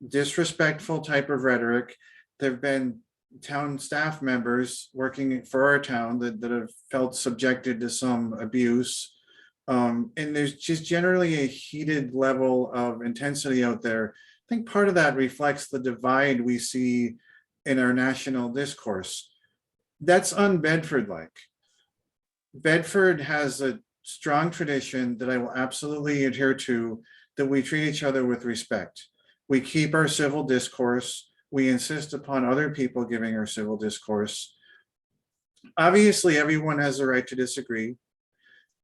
disrespectful type of rhetoric. There've been town staff members working for our town that have felt subjected to some abuse. And there's just generally a heated level of intensity out there. I think part of that reflects the divide we see in our national discourse. That's un-Bedford-like. Bedford has a strong tradition that I will absolutely adhere to, that we treat each other with respect. We keep our civil discourse. We insist upon other people giving our civil discourse. Obviously, everyone has the right to disagree,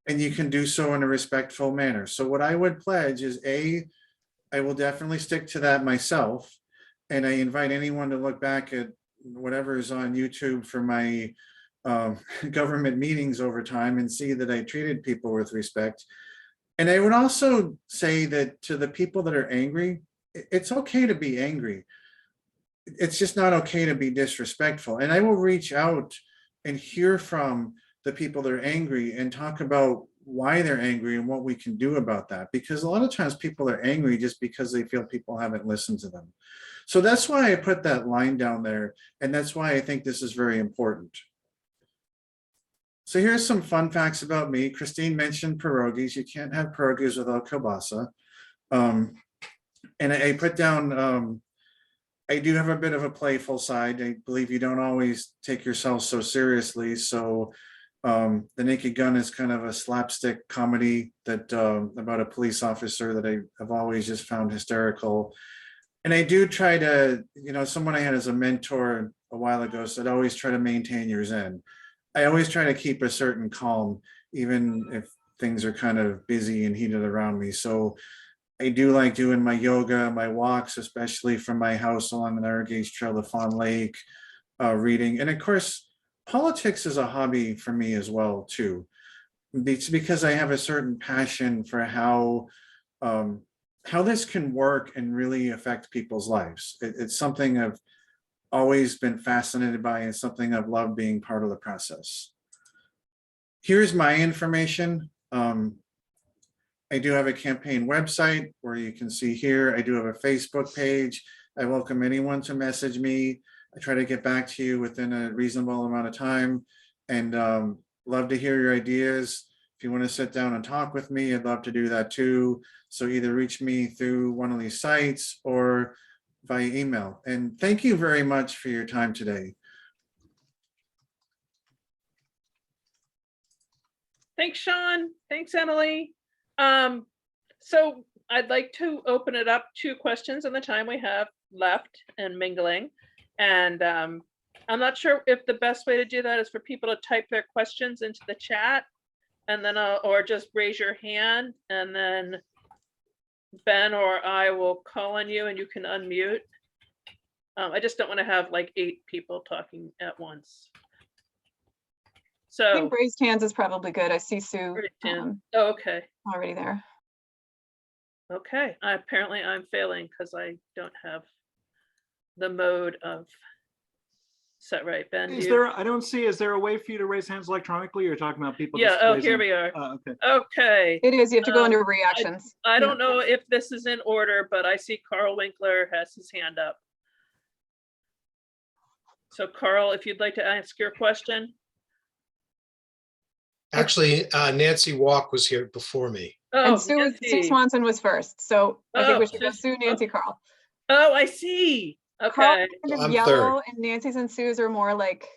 and you can do so in a respectful manner. So what I would pledge is, I will definitely stick to that myself. And I invite anyone to look back at whatever is on YouTube for my government meetings over time and see that I treated people with respect. And I would also say that to the people that are angry, it's okay to be angry. It's just not okay to be disrespectful. And I will reach out and hear from the people that are angry and talk about why they're angry and what we can do about that. Because a lot of times people are angry just because they feel people haven't listened to them. So that's why I put that line down there. And that's why I think this is very important. So here's some fun facts about me. Christine mentioned pierogies. You can't have pierogies without kielbasa. And I put down, I do have a bit of a playful side. I believe you don't always take yourself so seriously. So The Naked Gun is kind of a slapstick comedy that about a police officer that I have always just found hysterical. And I do try to, someone I had as a mentor a while ago said, always try to maintain your zen. I always try to keep a certain calm, even if things are kind of busy and heated around me. So I do like doing my yoga, my walks, especially from my house along the Narragansett Trail to Fawn Lake. reading. And of course, politics is a hobby for me as well, too. It's because I have a certain passion for how this can work and really affect people's lives. It's something I've always been fascinated by and something I've loved being part of the process. Here's my information. I do have a campaign website where you can see here. I do have a Facebook page. I welcome anyone to message me. I try to get back to you within a reasonable amount of time, and love to hear your ideas. If you want to sit down and talk with me, I'd love to do that too. So either reach me through one of these sites or via email. And thank you very much for your time today. Thanks, Sean. Thanks, Emily. So I'd like to open it up to questions in the time we have left and mingling. And I'm not sure if the best way to do that is for people to type their questions into the chat, and then or just raise your hand, and then Ben or I will call on you and you can unmute. I just don't want to have like 8 people talking at once. I So think raised hands is probably good. I see Sue oh, okay. already there. Okay, apparently I'm failing because I don't have the mode of set right. Ben, Is there, I don't see, is there a way for you to raise hands electronically? You're talking about people? Yeah, just oh, raising- here we are. Okay. Okay, It is, you have to go under reactions. I don't know if this is in order, but I see Carl Winkler has his hand up. So Carl, if you'd like to ask your question. Actually, Nancy Walk was here before me. Oh, And Sue Nancy. Swanson was first, so I think we should go Sue- Sue, Nancy, Carl. Oh, I see. Okay. Carl's kind of I'm yellow, and Nancy's and Sue's are more like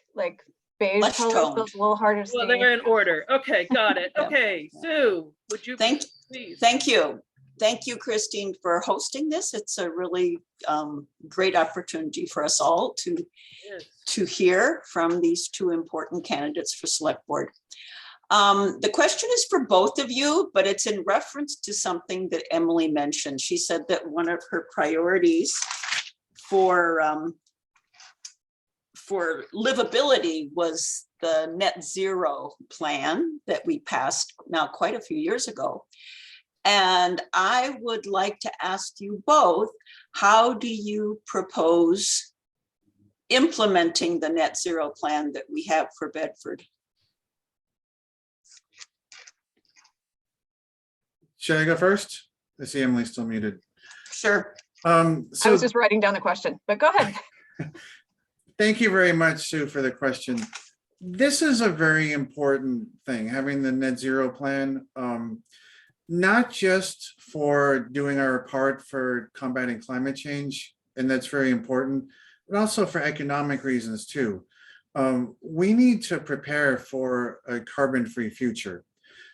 beige Flesh colors, so toned. it's a little harder to Well, see. they're in order. Okay, got it. Yeah. Okay, Sue, would you Thank- please? Thank you. Thank you, Christine, for hosting this. It's a really great opportunity for us all Yes. to hear from these 2 important candidates for select board. The question is for both of you, but it's in reference to something that Emily mentioned. She said that one of her priorities for livability was the net zero plan that we passed now quite a few years ago. And I would like to ask you both, how do you propose implementing the net zero plan that we have for Bedford? Should I go first? I see Emily's still muted. Sure. I So was just writing down the question, but go ahead. thank you very much, Sue, for the question. This is a very important thing, having the net zero plan, not just for doing our part for combating climate change, and that's very important, but also for economic reasons too. We need to prepare for a carbon-free future.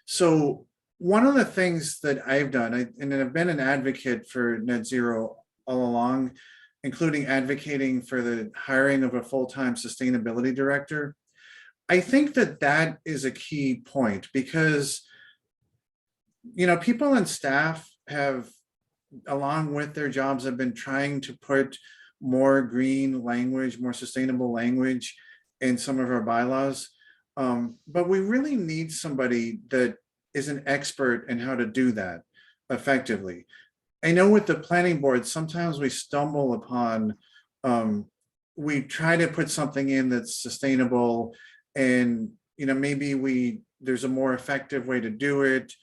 So one of the things that I've done, and I've been an advocate for net zero all along, including advocating for the hiring of a full-time sustainability director. I think that that is a key point because, people and staff have, along with their jobs, have been trying to put more green language, more sustainable language in some of our bylaws. But we really need somebody that is an expert in how to do that effectively. I know with the planning board, sometimes we stumble upon, we try to put something in that's sustainable and, maybe there's a more effective way to do it.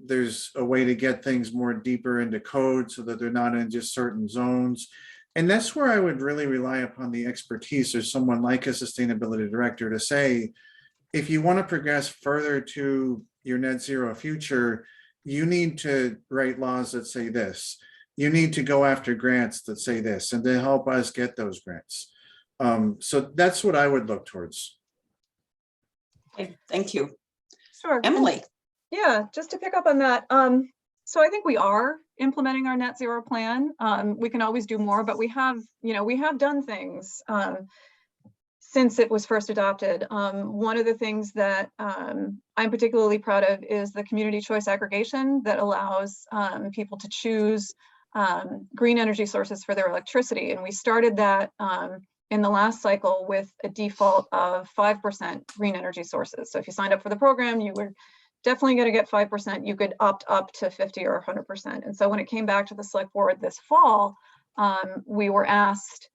There's a way to get things more deeper into code so that they're not in just certain zones. And that's where I would really rely upon the expertise of someone like a sustainability director to say, if you want to progress further to your net zero future, you need to write laws that say this. You need to go after grants that say this and to help us get those grants. So that's what I would look towards. Okay, thank you. Sure. Emily. Yeah, just to pick up on that. So I think we are implementing our net zero plan. We can always do more, but we have done things since it was first adopted. One of the things that I'm particularly proud of is the community choice aggregation that allows people to choose green energy sources for their electricity. And we started that in the last cycle with a default of 5% green energy sources. So if you signed up for the program, you were definitely going to get 5%. You could opt up to 50 or 100%. And so when it came back to the select board this fall, we were asked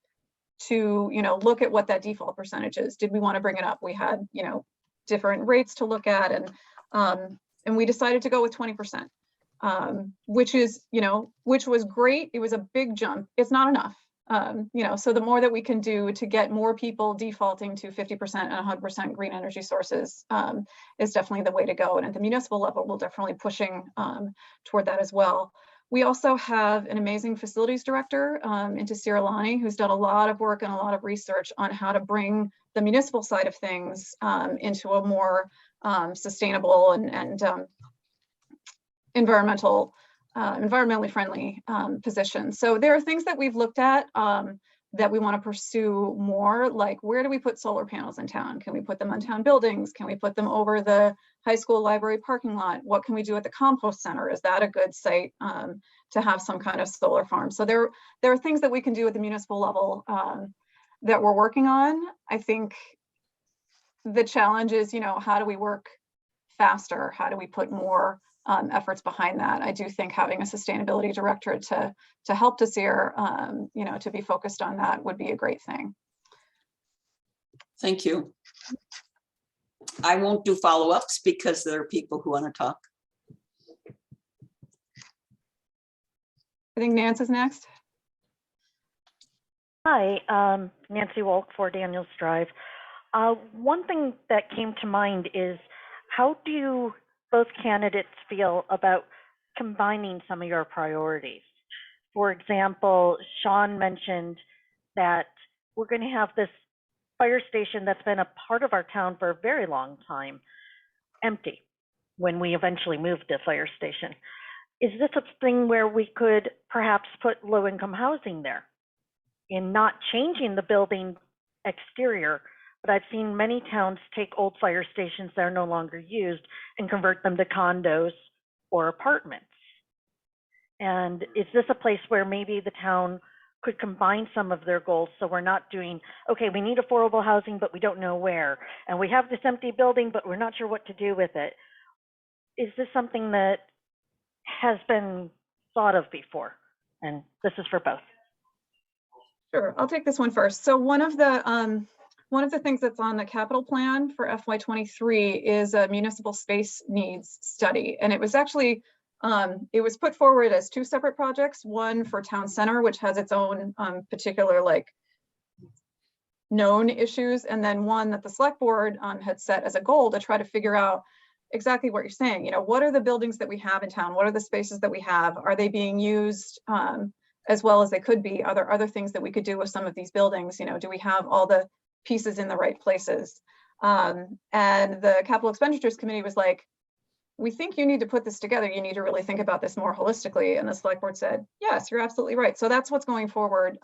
to, look at what that default percentage is. Did we want to bring it up? We had, different rates to look at, and we decided to go with 20%, which was great. It was a big jump. It's not enough. So the more that we can do to get more people defaulting to 50% and 100% green energy sources is definitely the way to go. And at the municipal level, we're definitely pushing toward that as well. We also have an amazing facilities director into Siralani, who's done a lot of work and a lot of research on how to bring the municipal side of things into a more sustainable and environmentally friendly position. So there are things that we've looked at that we want to pursue more, like where do we put solar panels in town? Can we put them on town buildings? Can we put them over the high school library parking lot? What can we do at the compost center? Is that a good site to have some kind of solar farm? So there are things that we can do at the municipal level that we're working on. I think the challenge is, how do we work faster? How do we put more efforts behind that? I do think having a sustainability director to help Desir, to be focused on that would be a great thing. Thank you. I won't do follow-ups because there are people who want to talk. I think Nance is next. Hi, Nancy Wolk for Daniels Drive. One thing that came to mind is, how do both candidates feel about combining some of your priorities? For example, Sean mentioned that we're going to have this fire station that's been a part of our town for a very long time empty when we eventually move the fire station. Is this a thing where we could perhaps put low-income housing there in not changing the building exterior? But I've seen many towns take old fire stations that are no longer used and convert them to condos or apartments. And is this a place where maybe the town could combine some of their goals, so we're not doing, okay, we need affordable housing, but we don't know where, and we have this empty building, but we're not sure what to do with it? Is this something that has been thought of before? And this is for both. Sure, I'll take this one first. So one of the things that's on the capital plan for FY23 is a municipal space needs study. And it was actually, it was put forward as two separate projects, one for town center, which has its own particular known issues, and then one that the select board had set as a goal to try to figure out exactly what you're saying. What are the buildings that we have in town? What are the spaces that we have? Are they being used as well as they could be? Are there other things that we could do with some of these buildings? Do we have all the pieces in the right places? And the Capital Expenditures Committee was like, we think you need to put this together. You need to really think about this more holistically. And the select board said, yes, you're absolutely right. So that's what's going forward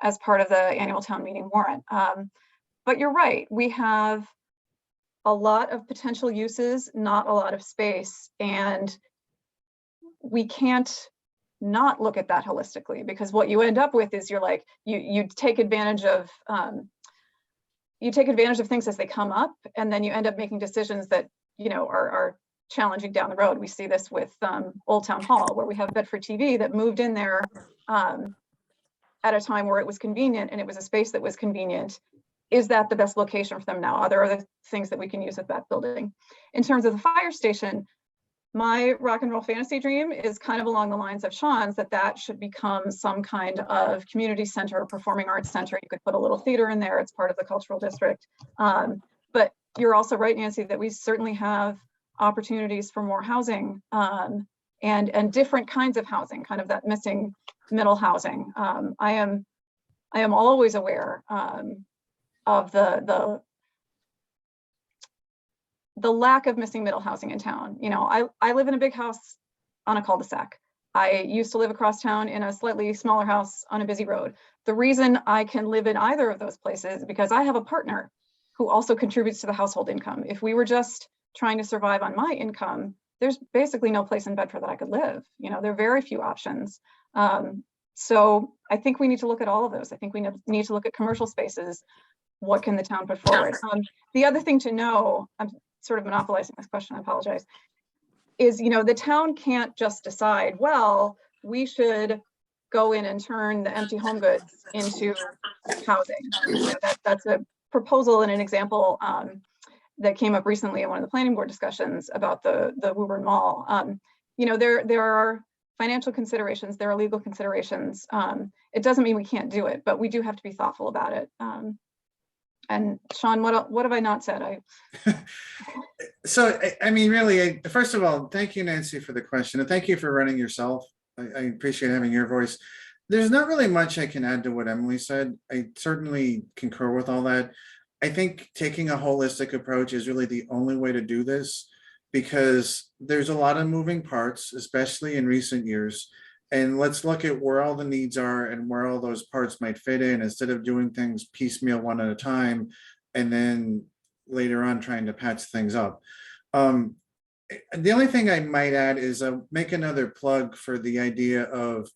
as part of the annual town meeting warrant. But you're right, we have a lot of potential uses, not a lot of space. And we can't not look at that holistically, because what you end up with is you're like, you take advantage of things as they come up, and then you end up making decisions that are challenging down the road. We see this with Old Town Hall, where we have Bedford TV that moved in there at a time where it was convenient, and it was a space that was convenient. Is that the best location for them now? Are there other things that we can use with that building? In terms of the fire station, my rock and roll fantasy dream is kind of along the lines of Sean's, that should become some kind of community center, performing arts center. You could put a little theater in there. It's part of the cultural district. But you're also right, Nancy, that we certainly have opportunities for more housing and different kinds of housing, kind of that missing middle housing. I am always aware of the lack of missing middle housing in town. I live in a big house on a cul-de-sac. I used to live across town in a slightly smaller house on a busy road. The reason I can live in either of those places is because I have a partner who also contributes to the household income. If we were just trying to survive on my income, there's basically no place in Bedford that I could live. There are very few options. So I think we need to look at all of those. I think we need to look at commercial spaces. What can the town put forward? The other thing to know, I'm sort of monopolizing this question, I apologize, is, the town can't just decide, well, we should go in and turn the empty home goods into housing. That's a proposal and an example that came up recently in one of the planning board discussions about the Woburn Mall. There are financial considerations, there are legal considerations. It doesn't mean we can't do it, but we do have to be thoughtful about it. And Sean, what have I not said? So, I mean, really, first of all, thank you, Nancy, for the question, and thank you for running yourself. I appreciate having your voice. There's not really much I can add to what Emily said. I certainly concur with all that. I think taking a holistic approach is really the only way to do this, because there's a lot of moving parts, especially in recent years. And let's look at where all the needs are and where all those parts might fit in, instead of doing things piecemeal one at a time and then later on trying to patch things up. The only thing I might add is make another plug for the idea of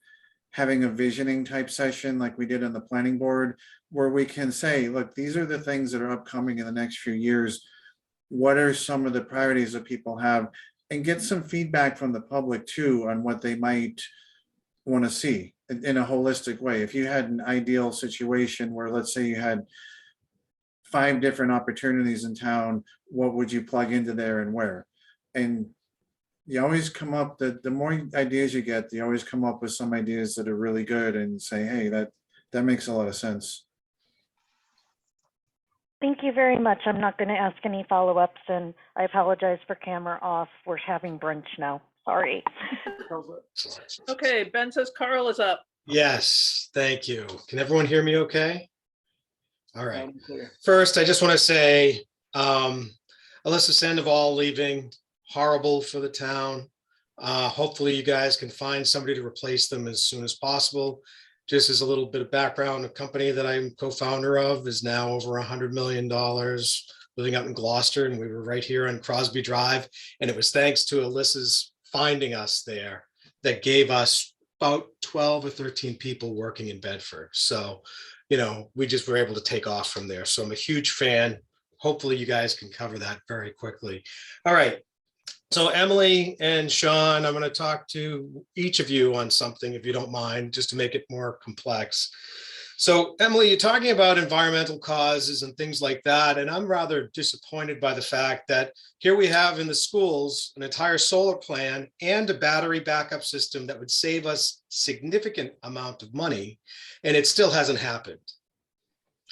having a visioning type session like we did on the planning board, where we can say, look, these are the things that are upcoming in the next few years. What are some of the priorities that people have? And get some feedback from the public too on what they might want to see in a holistic way. If you had an ideal situation where, let's say, you had 5 different opportunities in town, what would you plug into there and where? And you always come up, the more ideas you get, you always come up with some ideas that are really good and say, hey, that makes a lot of sense. Thank you very much. I'm not going to ask any follow-ups, and I apologize for camera off. We're having brunch now. Sorry. Okay, Ben says Carl is up. Yes, thank you. Can everyone hear me okay? All right. First, I just want to say, Alyssa Sandoval leaving, horrible for the town. Hopefully you guys can find somebody to replace them as soon as possible. Just as a little bit of background, a company that I'm co-founder of is now over $100 million, living out in Gloucester, and we were right here on Crosby Drive. And it was thanks to Alyssa's finding us there that gave us about 12 or 13 people working in Bedford. So, we just were able to take off from there. So I'm a huge fan. Hopefully you guys can cover that very quickly. All right. So Emily and Sean, I'm going to talk to each of you on something, if you don't mind, just to make it more complex. So Emily, you're talking about environmental causes and things like that. And I'm rather disappointed by the fact that here we have in the schools an entire solar plan and a battery backup system that would save us significant amount of money, and it still hasn't happened.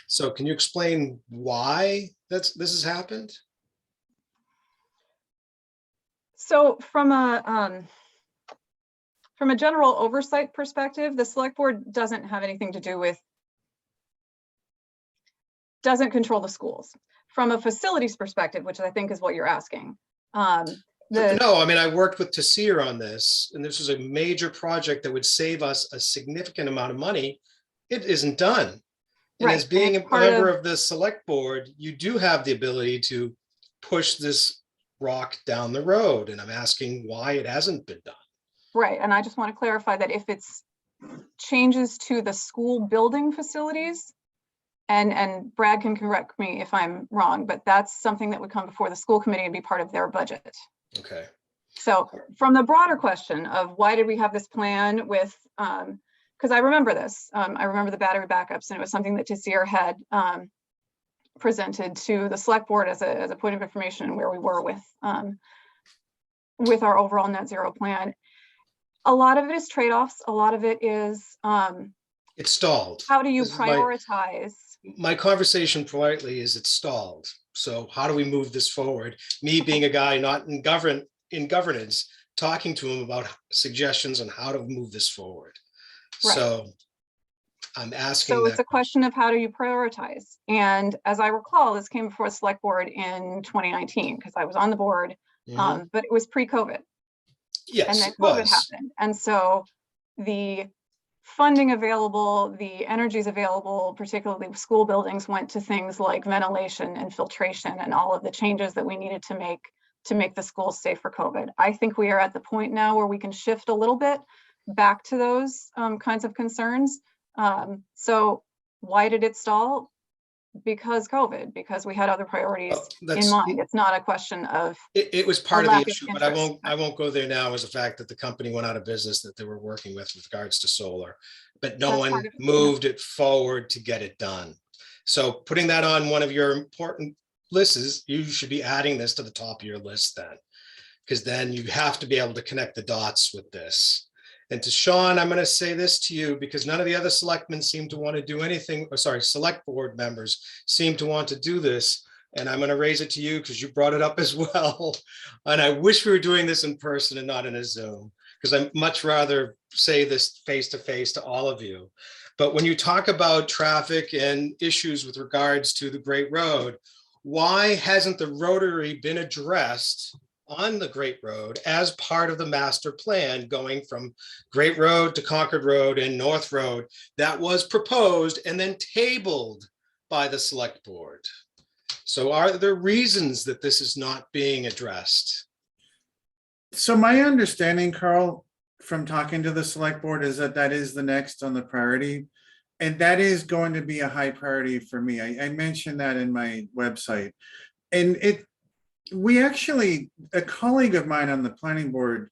So can you explain why this has happened? So from a general oversight perspective, the select board doesn't have anything to do with, doesn't control the schools. From a facilities perspective, which I think is what you're asking. No, I mean, I worked with Tasir on this, and this was a major project that would save us a significant amount of money. It isn't done. And right. As being a member of the select board, you do have the ability to push this rock down the road. And I'm asking why it hasn't been done. Right. And I just want to clarify that if it's changes to the school building facilities, and Brad can correct me if I'm wrong, but that's something that would come before the school committee and be part of their budget. Okay. So from the broader question of why did we have this plan with, because I remember this, I remember the battery backups, and it was something that Tasir had presented to the select board as a point of information where we were with our overall net zero plan. A lot of it is trade-offs. A lot of it is it's stalled. How do you prioritize? My conversation politely is it's stalled. So how do we move this forward? Me being a guy not in governance, talking to him about suggestions on how to move this forward. Right. So I'm asking. So it's a question of how do you prioritize? And as I recall, this came before the select board in 2019 because I was on the board, but it was pre-COVID. Yes, and then COVID happened. And so the funding available, the energies available, particularly with school buildings, went to things like ventilation and filtration and all of the changes that we needed to make the schools safe for COVID. I think we are at the point now where we can shift a little bit back to those kinds of concerns. So why did it stall? Because COVID, because we had other priorities in mind. It's not a question of. It was part of lack the of issue, but interest. I won't go there now, as the fact that the company went out of business that they were working with regards to solar, but no That's one part of it, yeah. moved it forward to get it done. So putting that on one of your important lists is, you should be adding this to the top of your list then, because then you have to be able to connect the dots with this. And to Sean, I'm going to say this to you, because none of the other selectmen seem to want to do anything, or sorry, select board members seem to want to do this. And I'm going to raise it to you because you brought it up as well. And I wish we were doing this in person and not in a Zoom, because I'd much rather say this face to face to all of you. But when you talk about traffic and issues with regards to the Great Road, why hasn't the Rotary been addressed on the Great Road as part of the master plan going from Great Road to Concord Road and North Road that was proposed and then tabled by the select board? So are there reasons that this is not being addressed? So my understanding, Carl, from talking to the select board, is that that is the next on the priority. And that is going to be a high priority for me. I mentioned that in my website. And we actually, a colleague of mine on the planning board,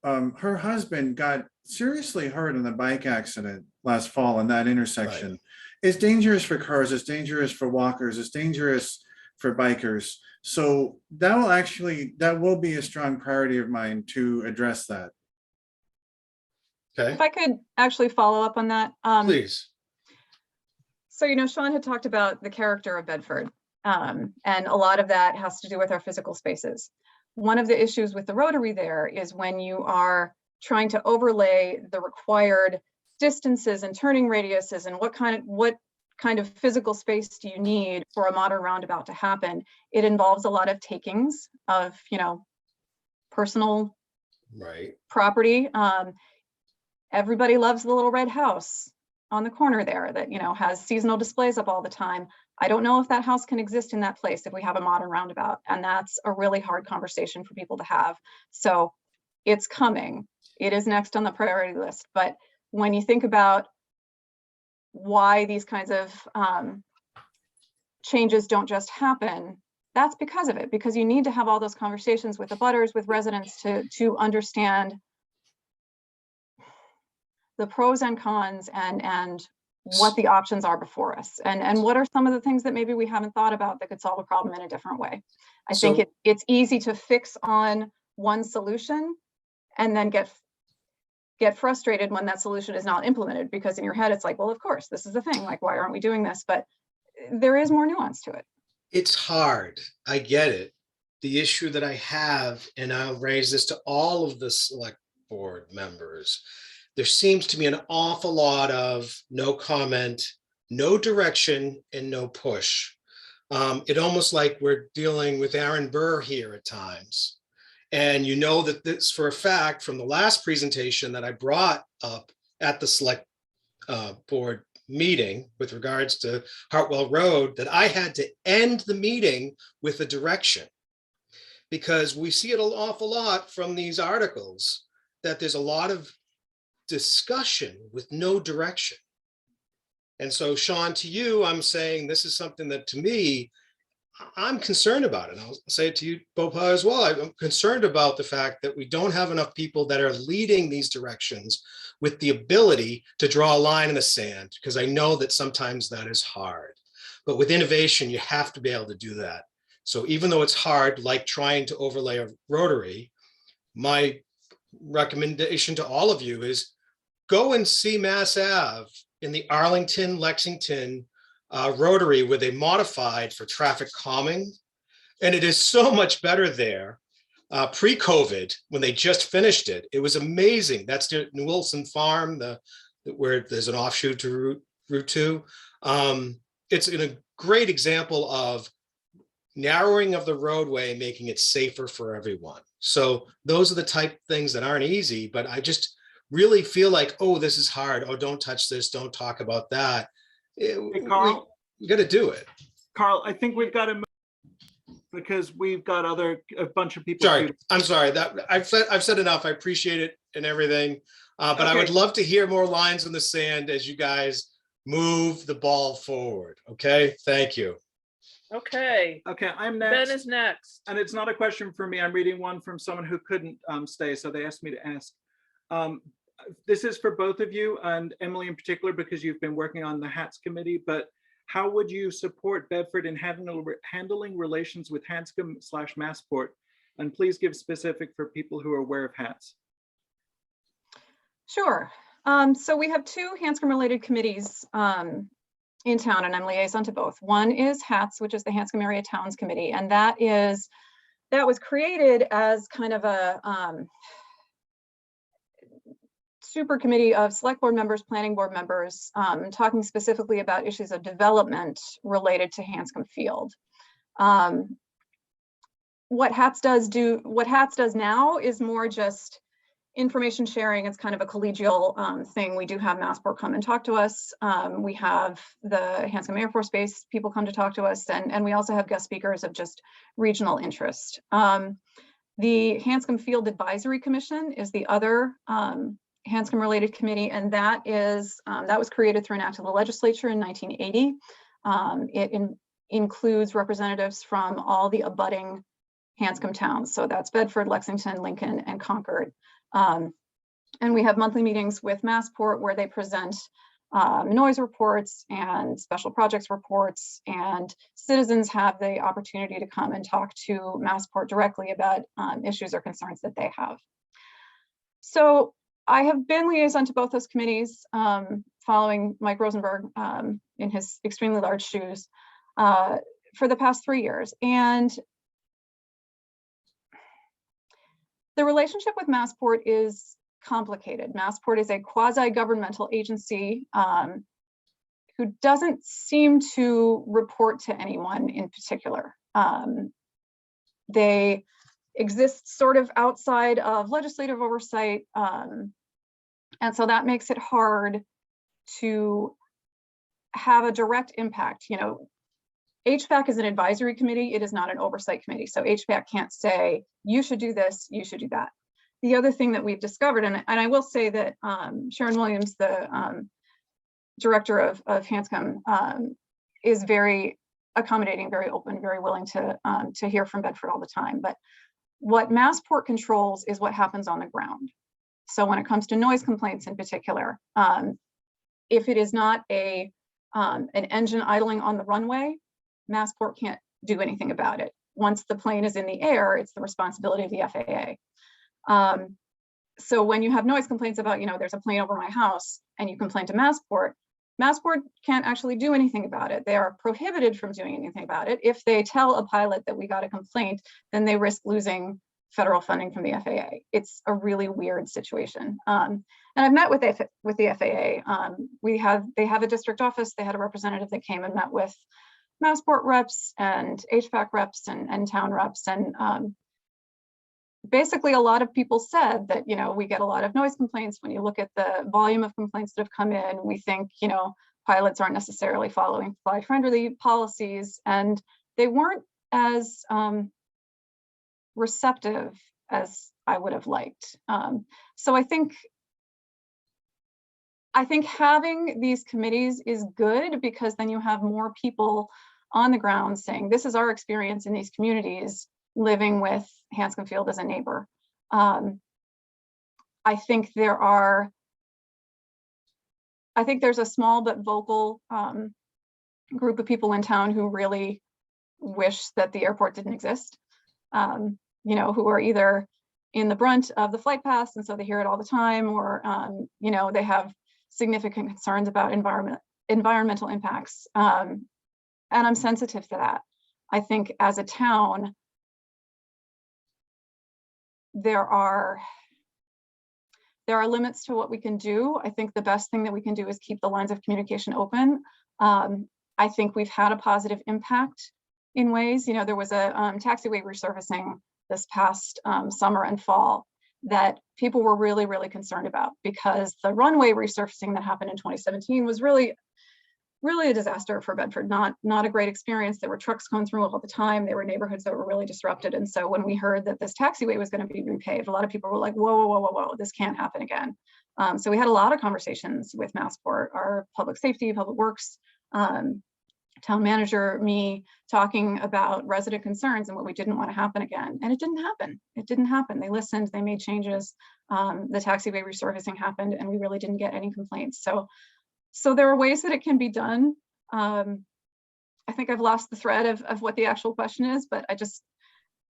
her husband got seriously hurt in a bike accident last fall in that intersection. Right. It's dangerous for cars, it's dangerous for walkers, it's dangerous for bikers. So that will be a strong priority of mine to address that. Okay, If I could actually follow up on that. please. So, Sean had talked about the character of Bedford, and a lot of that has to do with our physical spaces. One of the issues with the Rotary there is when you are trying to overlay the required distances and turning radiuses and what kind of physical space do you need for a modern roundabout to happen? It involves a lot of takings of, personal property. Everybody loves the little red house on the corner there that, has seasonal displays up all the time. I don't know if that house can exist in that place if we have a modern roundabout, and that's a really hard conversation for people to have. So it's coming. It is next on the priority list. But when you think about why these kinds of changes don't just happen, that's because of it, because you need to have all those conversations with the butters, with residents to understand the pros and cons and what the options are before us, and what are some of the things that maybe we haven't thought about that could solve a problem in a different way. I think it's easy to fix on one solution and then get frustrated when that solution is not implemented, because in your head it's like, well, of course, this is the thing, like, why aren't we doing this? But there is more nuance to it. It's hard. I get it. The issue that I have, and I'll raise this to all of the select board members, there seems to be an awful lot of no comment, no direction, and no push. It almost like we're dealing with Aaron Burr here at times. And that this for a fact from the last presentation that I brought up at the select board meeting with regards to Hartwell Road, that I had to end the meeting with a direction, because we see it an awful lot from these articles that there's a lot of discussion with no direction. And so, Sean, to you, I'm saying this is something that to me, I'm concerned about it. I'll say it to you, Bopa, as well. I'm concerned about the fact that we don't have enough people that are leading these directions with the ability to draw a line in the sand, because I know that sometimes that is hard. But with innovation, you have to be able to do that. So even though it's hard, like trying to overlay a Rotary, my recommendation to all of you is go and see Mass Ave in the Arlington, Lexington Rotary, where they modified for traffic calming. And it is so much better there. Pre-COVID, when they just finished it, it was amazing. That's the New Wilson Farm, where there's an offshoot to Route 2. It's a great example of narrowing of the roadway, making it safer for everyone. So those are the type of things that aren't easy, but I just really feel like, oh, this is hard. Oh, don't touch this. Don't talk about that. Hey, Carl, we got to do it. Carl, I think we've got to move because we've got a bunch of people. Sorry, I'm sorry that I've said enough. I appreciate it. and everything. But I would Okay. love to hear more lines in the sand as you guys move the ball forward. Okay, thank you. Okay, Okay, I'm Ben next. is next. And it's not a question for me. I'm reading one from someone who couldn't stay, so they asked me to ask. This is for both of you, and Emily in particular, because you've been working on the HATS committee, but how would you support Bedford in handling relations with Hanscom/Massport? And please give specific for people who are aware of HATS. Sure. So we have two Hanscom related committees in town, and I'm liaison to both. One is HATS, which is the Hanscom Area Towns Committee, and that was created as kind of a super committee of select board members, planning board members, talking specifically about issues of development related to Hanscom Field. What HATS does now is more just information sharing. It's kind of a collegial thing. We do have Massport come and talk to us. We have the Hanscom Air Force Base people come to talk to us, and we also have guest speakers of just regional interest. The Hanscom Field Advisory Commission is the other Hanscom related committee, and that was created through an act of the legislature in 1980. It includes representatives from all the abutting Hanscom towns. So that's Bedford, Lexington, Lincoln, and Concord. And we have monthly meetings with Massport where they present noise reports and special projects reports, and citizens have the opportunity to come and talk to Massport directly about issues or concerns that they have. So I have been liaison to both those committees, following Mike Rosenberg in his extremely large shoes for the past 3 years. And the relationship with Massport is complicated. Massport is a quasi-governmental agency who doesn't seem to report to anyone in particular. They exist sort of outside of legislative oversight. And so that makes it hard to have a direct impact. You know, HVAC is an advisory committee. It is not an oversight committee. So HVAC can't say, you should do this, you should do that. The other thing that we've discovered, and I will say that Sharon Williams, the director of Hanscom, is very accommodating, very open, very willing to hear from Bedford all the time. But what Massport controls is what happens on the ground. So when it comes to noise complaints in particular, if it is not an engine idling on the runway, Massport can't do anything about it. Once the plane is in the air, it's the responsibility of the FAA. So when you have noise complaints about, you know, there's a plane over my house and you complain to Massport, Massport can't actually do anything about it. They are prohibited from doing anything about it. If they tell a pilot that we got a complaint, then they risk losing federal funding from the FAA. It's a really weird situation. And I've met with the FAA. They have a district office. They had a representative that came and met with Massport reps and HVAC reps and town reps. And basically a lot of people said that, you know, we get a lot of noise complaints. When you look at the volume of complaints that have come in, we think, you know, pilots aren't necessarily following flight-friendly policies, and they weren't as receptive as I would have liked. So I think having these committees is good, because then you have more people on the ground saying, this is our experience in these communities living with Hanscom Field as a neighbor. I think there's a small but vocal group of people in town who really wish that the airport didn't exist, you know, who are either in the brunt of the flight paths and so they hear it all the time, or you know, they have significant concerns about environmental impacts. And I'm sensitive to that. I think as a town, there are limits to what we can do. I think the best thing that we can do is keep the lines of communication open. I think we've had a positive impact in ways. You know, there was a taxiway resurfacing this past summer and fall that people were really, really concerned about, because the runway resurfacing that happened in 2017 was really really a disaster for Bedford, not a great experience. There were trucks going through all the time. There were neighborhoods that were really disrupted. And so when we heard that this taxiway was going to be repaved, a lot of people were like, whoa, whoa, whoa, whoa, whoa, this can't happen again. So we had a lot of conversations with Massport, our public safety, public works, town manager, me, talking about resident concerns and what we didn't want to happen again. And it didn't happen. It didn't happen. They listened, they made changes. The taxiway resurfacing happened and we really didn't get any complaints. So there are ways that it can be done. I think I've lost the thread of what the actual question is, but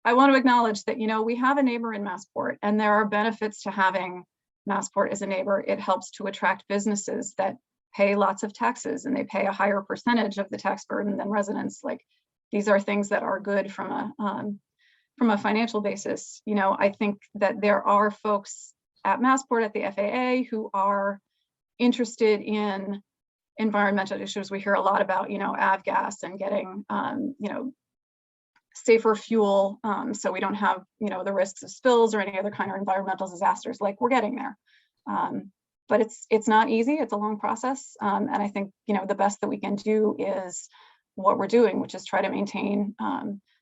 I want to acknowledge that, you know, we have a neighbor in Massport and there are benefits to having Massport as a neighbor. It helps to attract businesses that pay lots of taxes and they pay a higher percentage of the tax burden than residents. Like, these are things that are good from a financial basis. You know, I think that there are folks at Massport, at the FAA, who are interested in environmental issues. We hear a lot about, you know, avgas and getting, you know, safer fuel, so we don't have, you know, the risks of spills or any other kind of environmental disasters. Like, we're getting there. But it's not easy. It's a long process. And I think, you know, the best that we can do is what we're doing, which is try to maintain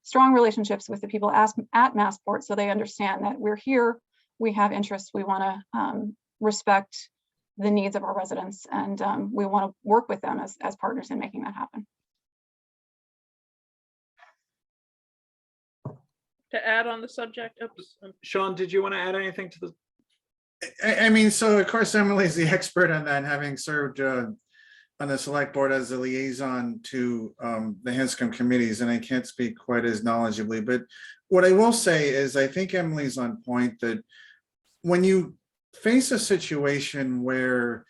strong relationships with the people at Massport so they understand that we're here, we have interests, we want to respect the needs of our residents, and we want to work with them as partners in making that happen. To add on the subject, oops. Sean, did you want to add anything to the? I mean, so of course, Emily's the expert on that, having served on the select board as a liaison to the Hanscom committees, and I can't speak quite as knowledgeably, but what I will say is I think Emily's on point that when you face a situation where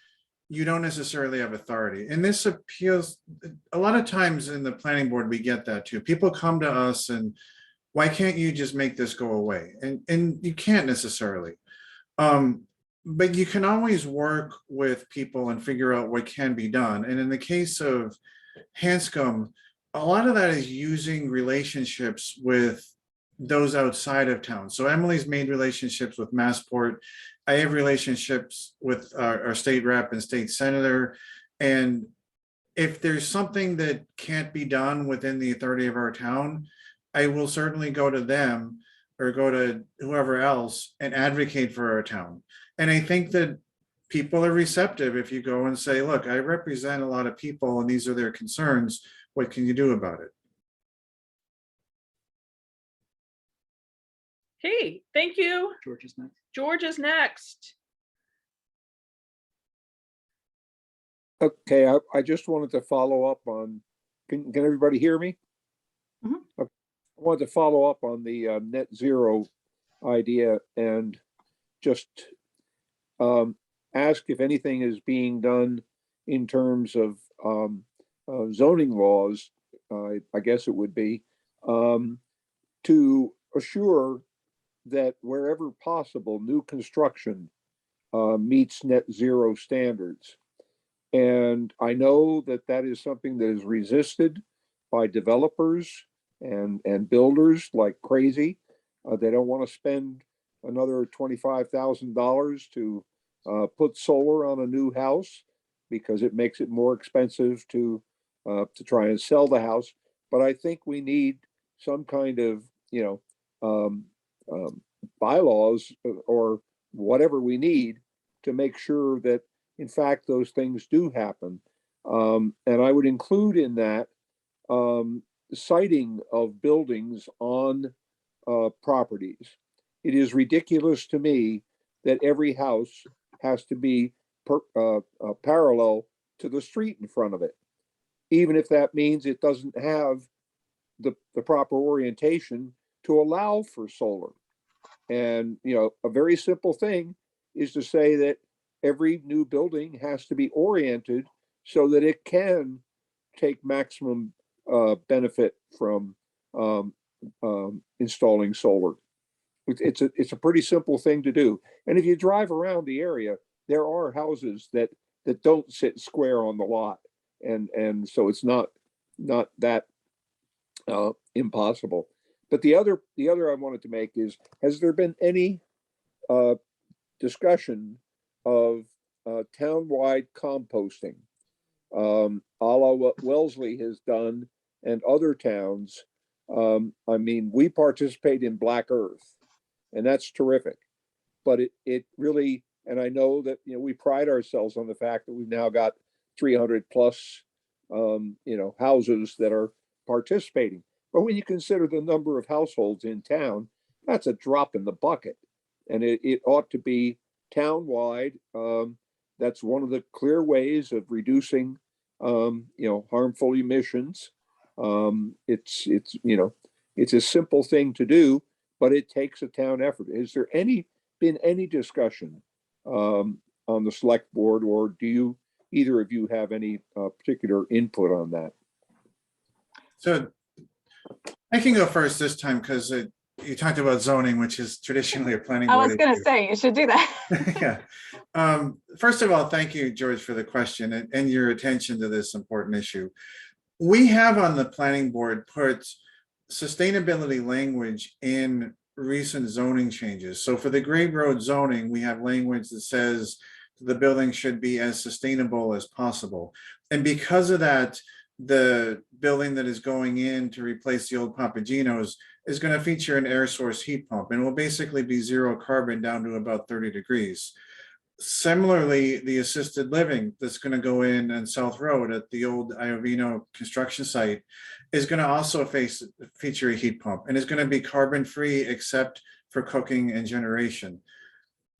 you don't necessarily have authority, and this appeals a lot of times in the planning board, we get that too. People come to us and why can't you just make this go away? And you can't necessarily. But you can always work with people and figure out what can be done. And in the case of Hanscom, a lot of that is using relationships with those outside of town. So Emily's made relationships with Massport. I have relationships with our state rep and state senator. And if there's something that can't be done within the authority of our town, I will certainly go to them or go to whoever else and advocate for our town. And I think that people are receptive if you go and say, look, I represent a lot of people and these are their concerns. What can you do about it? Okay, thank you. George is next. George is next. Okay, I just wanted to follow up on, can everybody hear me? Mhm. Okay. I wanted to follow up on the net zero idea and just ask if anything is being done in terms of zoning laws, I guess it would be, to assure that wherever possible, new construction meets net zero standards. And I know that that is something that is resisted by developers and builders like crazy. They don't want to spend another $25,000 to put solar on a new house because it makes it more expensive to try and sell the house. But I think we need some kind of, you know, bylaws or whatever we need to make sure that, in fact, those things do happen. And I would include in that siting of buildings on properties. It is ridiculous to me that every house has to be parallel to the street in front of it, even if that means it doesn't have the proper orientation to allow for solar. And, you know, a very simple thing is to say that every new building has to be oriented so that it can take maximum benefit from installing solar. It's a pretty simple thing to do. And if you drive around the area, there are houses that don't sit square on the lot, and so it's not that impossible. But the other I wanted to make is, has there been any discussion of townwide composting? a la what Wellesley has done and other towns. I mean, we participate in Black Earth, and that's terrific. But it really, and I know that, you know, we pride ourselves on the fact that we've now got 300 plus, you know, houses that are participating. But when you consider the number of households in town, that's a drop in the bucket. And it ought to be town-wide. That's one of the clear ways of reducing, you know, harmful emissions. It's, you know, it's a simple thing to do, but it takes a town effort. Is there been any discussion on the select board, or do you, either of you have any particular input on that? So I can go first this time because you talked about zoning, which is traditionally a planning board. I was going to issue. say, you should do that. Yeah. First of all, thank you, George, for the question and your attention to this important issue. We have on the planning board put sustainability language in recent zoning changes. So for the grade road zoning, we have language that says the building should be as sustainable as possible. And because of that, the building that is going in to replace the old Papagenos is going to feature an air source heat pump, and will basically be zero carbon down to about 30 degrees. Similarly, the assisted living that's going to go in on South Road at the old Iovino construction site is going to also feature a heat pump, and is going to be carbon free except for cooking and generation.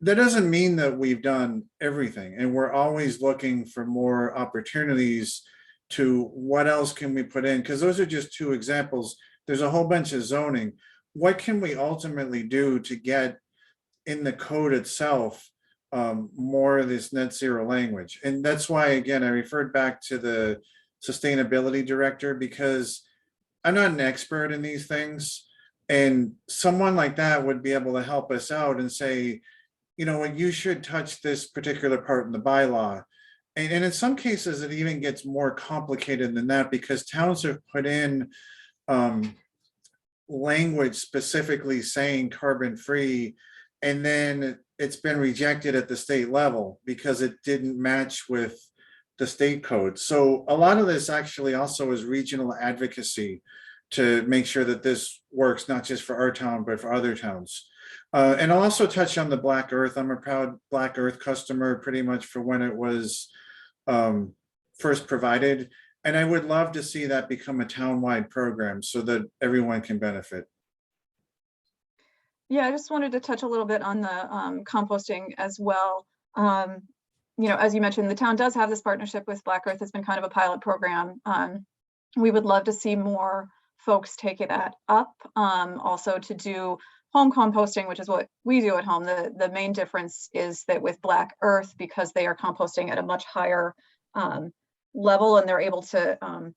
That doesn't mean that we've done everything, and we're always looking for more opportunities to what else can we put in, because those are just two examples. There's a whole bunch of zoning. What can we ultimately do to get in the code itself more of this net zero language? And that's why, again, I referred back to the sustainability director, because I'm not an expert in these things. And someone like that would be able to help us out and say, you know what, you should touch this particular part in the bylaw. And in some cases, it even gets more complicated than that, because towns have put in language specifically saying carbon free, and then it's been rejected at the state level because it didn't match with the state code. So a lot of this actually also is regional advocacy to make sure that this works, not just for our town, but for other towns. And I'll also touch on the Black Earth. I'm a proud Black Earth customer pretty much for when it was first provided. And I would love to see that become a town-wide program so that everyone can benefit. Yeah, I just wanted to touch a little bit on the composting as well. You know, as you mentioned, the town does have this partnership with Black Earth. It's been kind of a pilot program. We would love to see more folks take it up. Also to do home composting, which is what we do at home. The main difference is that with Black Earth, because they are composting at a much higher level, and they're able to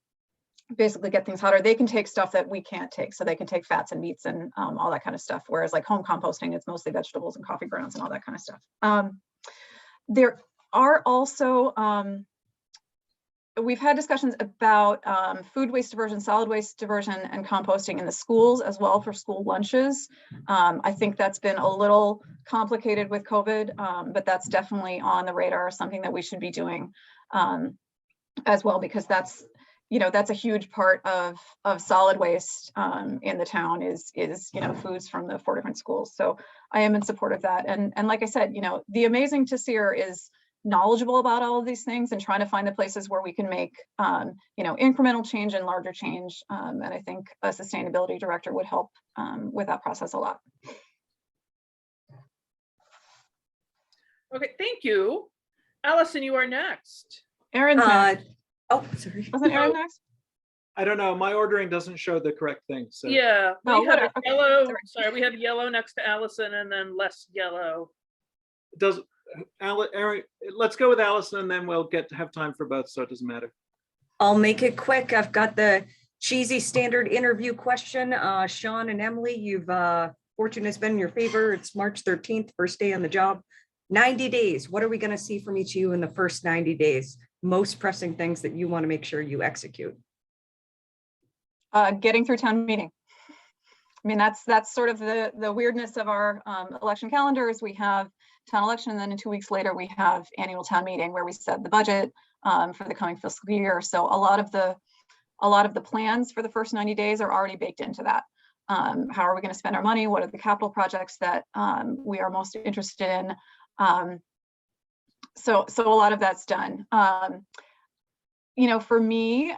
basically get things hotter, they can take stuff that we can't take. So they can take fats and meats and all that kind of stuff. Whereas like home composting, it's mostly vegetables and coffee grounds and all that kind of stuff. There are also, we've had discussions about food waste diversion, solid waste diversion, and composting in the schools as well for school lunches. I think that's been a little complicated with COVID, but that's definitely on the radar, something that we should be doing as well, because that's, you know, that's a huge part of solid waste in the town is, you know, foods from the 4 different schools. So I am in support of that. And like I said, you know, the amazing to see her is knowledgeable about all of these things and trying to find the places where we can make, you know, incremental change and larger change. And I think a sustainability director would help with that process a lot. Okay, thank you. Allison, you are next. Aaron's next. Oh, sorry. Wasn't Aaron next? I don't know. My ordering doesn't show the correct thing. So Yeah, we Oh, have whatever. Okay, yellow, sorry, we have yellow next to Allison and then less yellow. it does. Aaron, let's go with Allison, and then we'll have time for both, so it doesn't matter. I'll make it quick. I've got the cheesy standard interview question. Sean and Emily, fortune has been in your favor. It's March 13th, first day on the job. 90 days. What are we going to see from each of you in the first 90 days? Most pressing things that you want to make sure you execute. Getting through town meeting. I mean, that's sort of the weirdness of our election calendars. We have town election, and then 2 weeks later we have annual town meeting where we set the budget. for the coming fiscal year. So a lot of the plans for the first 90 days are already baked into that. How are we going to spend our money? What are the capital projects that we are most interested in? So a lot of that's done. You know, for me,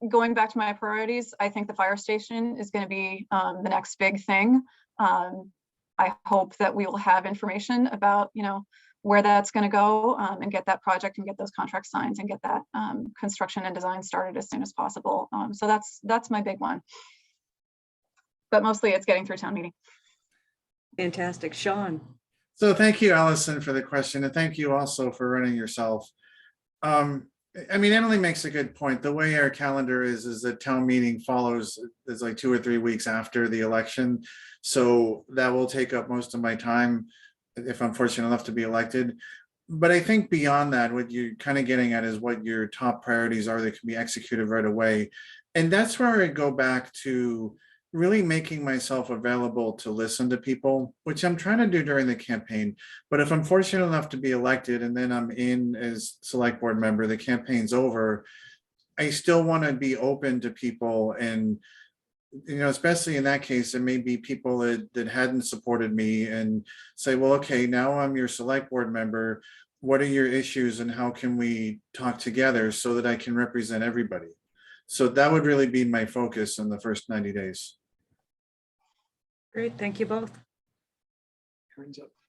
going back to my priorities, I think the fire station is going to be the next big thing. I hope that we will have information about, you know, where that's going to go and get that project and get those contract signs and get that construction and design started as soon as possible. So that's my big one. But mostly it's getting through town meeting. Fantastic. Sean. So thank you, Allison, for the question, and thank you also for running yourself. I mean, Emily makes a good point. The way our calendar is that town meeting follows, is like 2 or 3 weeks after the election. So that will take up most of my time if I'm fortunate enough to be elected. But I think beyond that, what you're kind of getting at is what your top priorities are that can be executed right away. And that's where I go back to really making myself available to listen to people, which I'm trying to do during the campaign. But if I'm fortunate enough to be elected and then I'm in as select board member, the campaign's over, I still want to be open to people. And, you know, especially in that case, it may be people that hadn't supported me and say, well, okay, now I'm your select board member. What are your issues and how can we talk together so that I can represent everybody? So that would really be my focus in the first 90 days. Great. Thank you both.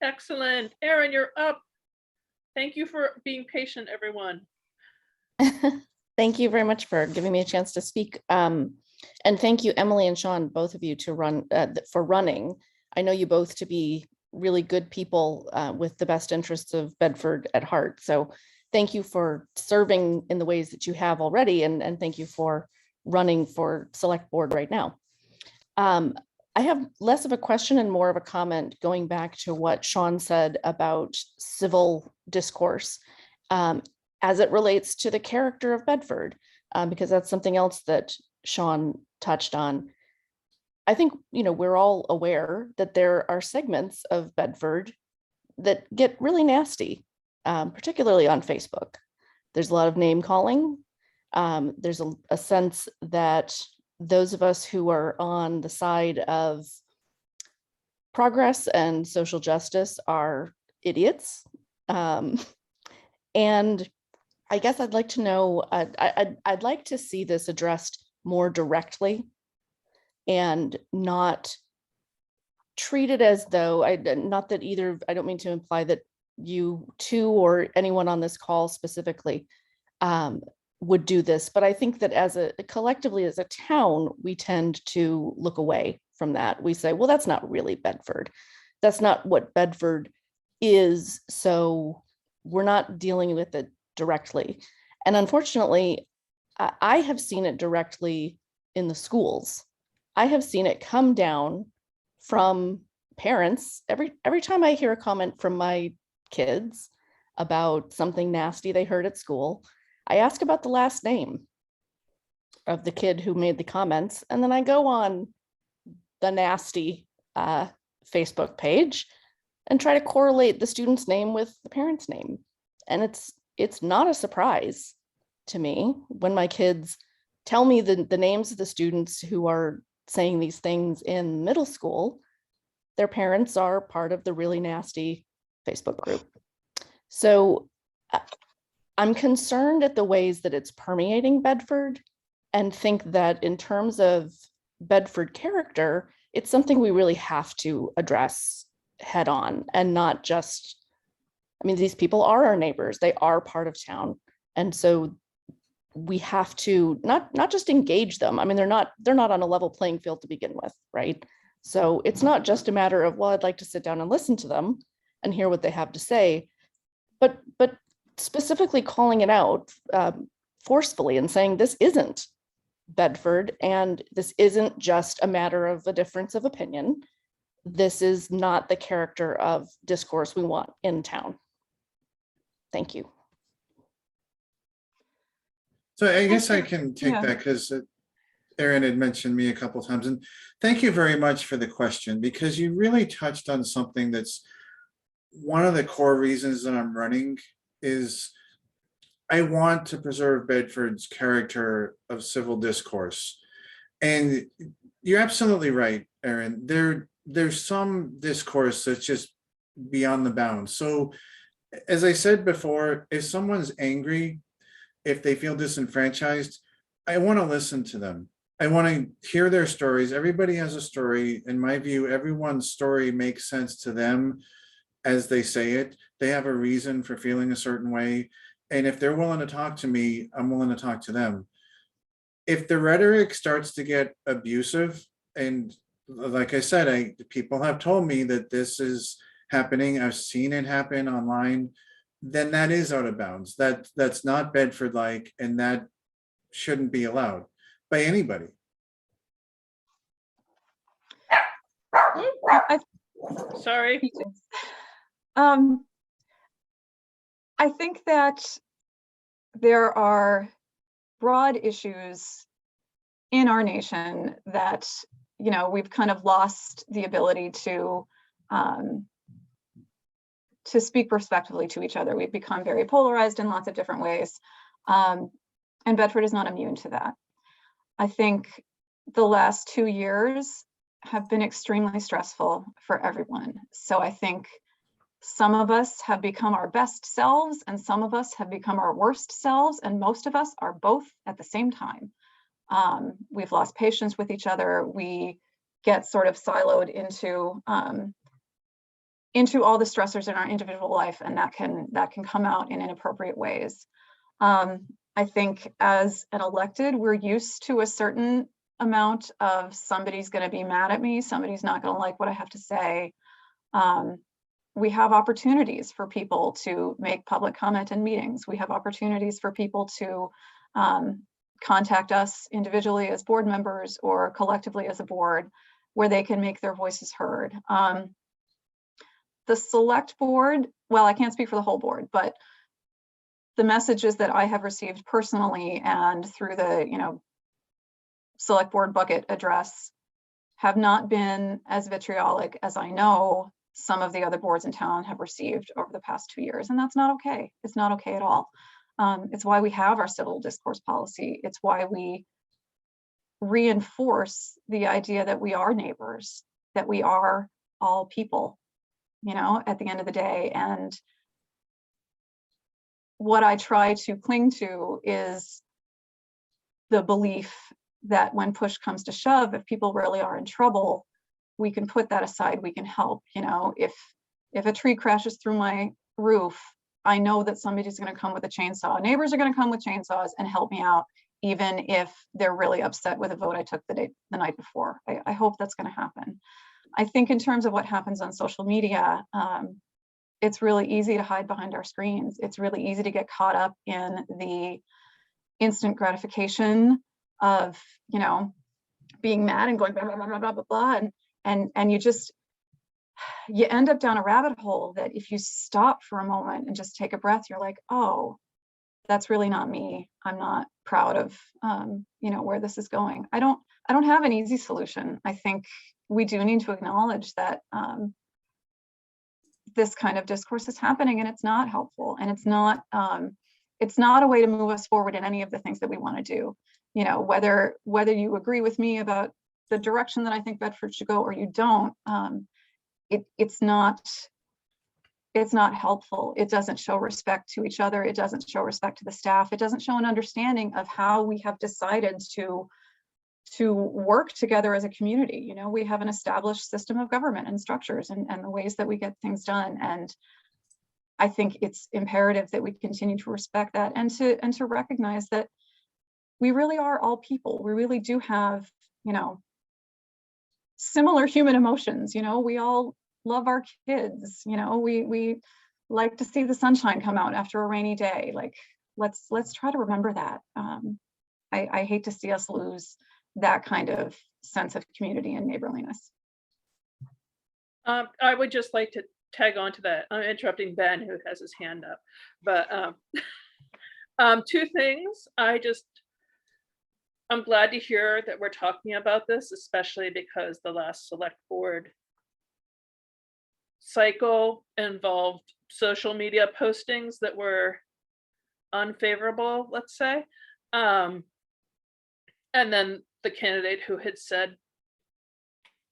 Excellent. Erin, you're up. Thank you for being patient, everyone. Thank you very much for giving me a chance to speak. And thank you, Emily and Sean, both of you for running. I know you both to be really good people with the best interests of Bedford at heart. So thank you for serving in the ways that you have already. And thank you for running for select board right now. I have less of a question and more of a comment going back to what Sean said about civil discourse as it relates to the character of Bedford, because that's something else that Sean touched on. I think, you know, we're all aware that there are segments of Bedford that get really nasty, particularly on Facebook. There's a lot of name calling. There's a sense that those of us who are on the side of progress and social justice are idiots. And I guess I'd like to know, I'd like to see this addressed more directly and not treated as though, not that either, I don't mean to imply that you two or anyone on this call specifically would do this, but I think that collectively as a town, we tend to look away from that. We say, well, that's not really Bedford. That's not what Bedford is. So we're not dealing with it directly. And unfortunately, I have seen it directly in the schools. I have seen it come down from parents. Every time I hear a comment from my kids about something nasty they heard at school, I ask about the last name of the kid who made the comments, and then I go on the nasty Facebook page and try to correlate the student's name with the parent's name. And it's not a surprise to me when my kids tell me the names of the students who are saying these things in middle school. Their parents are part of the really nasty Facebook group. So I'm concerned at the ways that it's permeating Bedford and think that in terms of Bedford character, it's something we really have to address head on and not just, I mean, these people are our neighbors, they are part of town. And so we have to not just engage them. I mean, they're not on a level playing field to begin with, right? So it's not just a matter of, well, I'd like to sit down and listen to them and hear what they have to say, but specifically calling it out forcefully and saying this isn't Bedford and this isn't just a matter of a difference of opinion. This is not the character of discourse we want in town. Thank you. So I guess I can take that because Erin had mentioned me a couple of times, and thank you very much for the question, because you really touched on something that's one of the core reasons that I'm running is I want to preserve Bedford's character of civil discourse. And you're absolutely right, Erin. There's some discourse that's just beyond the bounds. So as I said before, if someone's angry, if they feel disenfranchised, I want to listen to them. I want to hear their stories. Everybody has a story. In my view, everyone's story makes sense to them as they say it. They have a reason for feeling a certain way. And if they're willing to talk to me, I'm willing to talk to them. If the rhetoric starts to get abusive, and like I said, people have told me that this is happening, I've seen it happen online, then that is out of bounds. That's not Bedford-like, and that shouldn't be allowed by anybody. Sorry. I think that there are broad issues in our nation that, you know, we've kind of lost the ability to speak respectfully to each other. We've become very polarized in lots of different ways. And Bedford is not immune to that. I think the last 2 years have been extremely stressful for everyone. So I think some of us have become our best selves and some of us have become our worst selves, and most of us are both at the same time. We've lost patience with each other. We get sort of siloed into all the stressors in our individual life, and that can come out in inappropriate ways. I think as an elected, we're used to a certain amount of somebody's going to be mad at me, somebody's not going to like what I have to say. We have opportunities for people to make public comment in meetings. We have opportunities for people to contact us individually as board members or collectively as a board where they can make their voices heard. The select board, well, I can't speak for the whole board, but the messages that I have received personally and through the, you know, select board bucket address have not been as vitriolic as I know some of the other boards in town have received over the past 2 years. And that's not okay. It's not okay at all. It's why we have our civil discourse policy. It's why we reinforce the idea that we are neighbors, that we are all people, you know, at the end of the day. And what I try to cling to is the belief that when push comes to shove, if people really are in trouble, we can put that aside, we can help. You know, if a tree crashes through my roof, I know that somebody's going to come with a chainsaw. Neighbors are going to come with chainsaws and help me out, even if they're really upset with a vote I took the night before. I hope that's going to happen. I think in terms of what happens on social media, it's really easy to hide behind our screens. It's really easy to get caught up in the instant gratification of, you know, being mad and going blah, blah, blah, blah, blah, blah, blah. And you end up down a rabbit hole that if you stop for a moment and just take a breath, you're like, oh, that's really not me. I'm not proud of, you know, where this is going. I don't have an easy solution. I think we do need to acknowledge that this kind of discourse is happening and it's not helpful, and it's not a way to move us forward in any of the things that we want to do. You know, whether you agree with me about the direction that I think Bedford should go or you don't, it's not helpful. It doesn't show respect to each other. It doesn't show respect to the staff. It doesn't show an understanding of how we have decided to work together as a community. You know, we have an established system of government and structures and the ways that we get things done. And I think it's imperative that we continue to respect that and to recognize that we really are all people. We really do have, you know, similar human emotions. You know, we all love our kids. You know, we like to see the sunshine come out after a rainy day. Like, let's try to remember that. I hate to see us lose that kind of sense of community and neighborliness. I would just like to tag on to that. I'm interrupting Ben, who has his hand up, but two things. I'm glad to hear that we're talking about this, especially because the last select board cycle involved social media postings that were unfavorable, let's say. And then the candidate who had said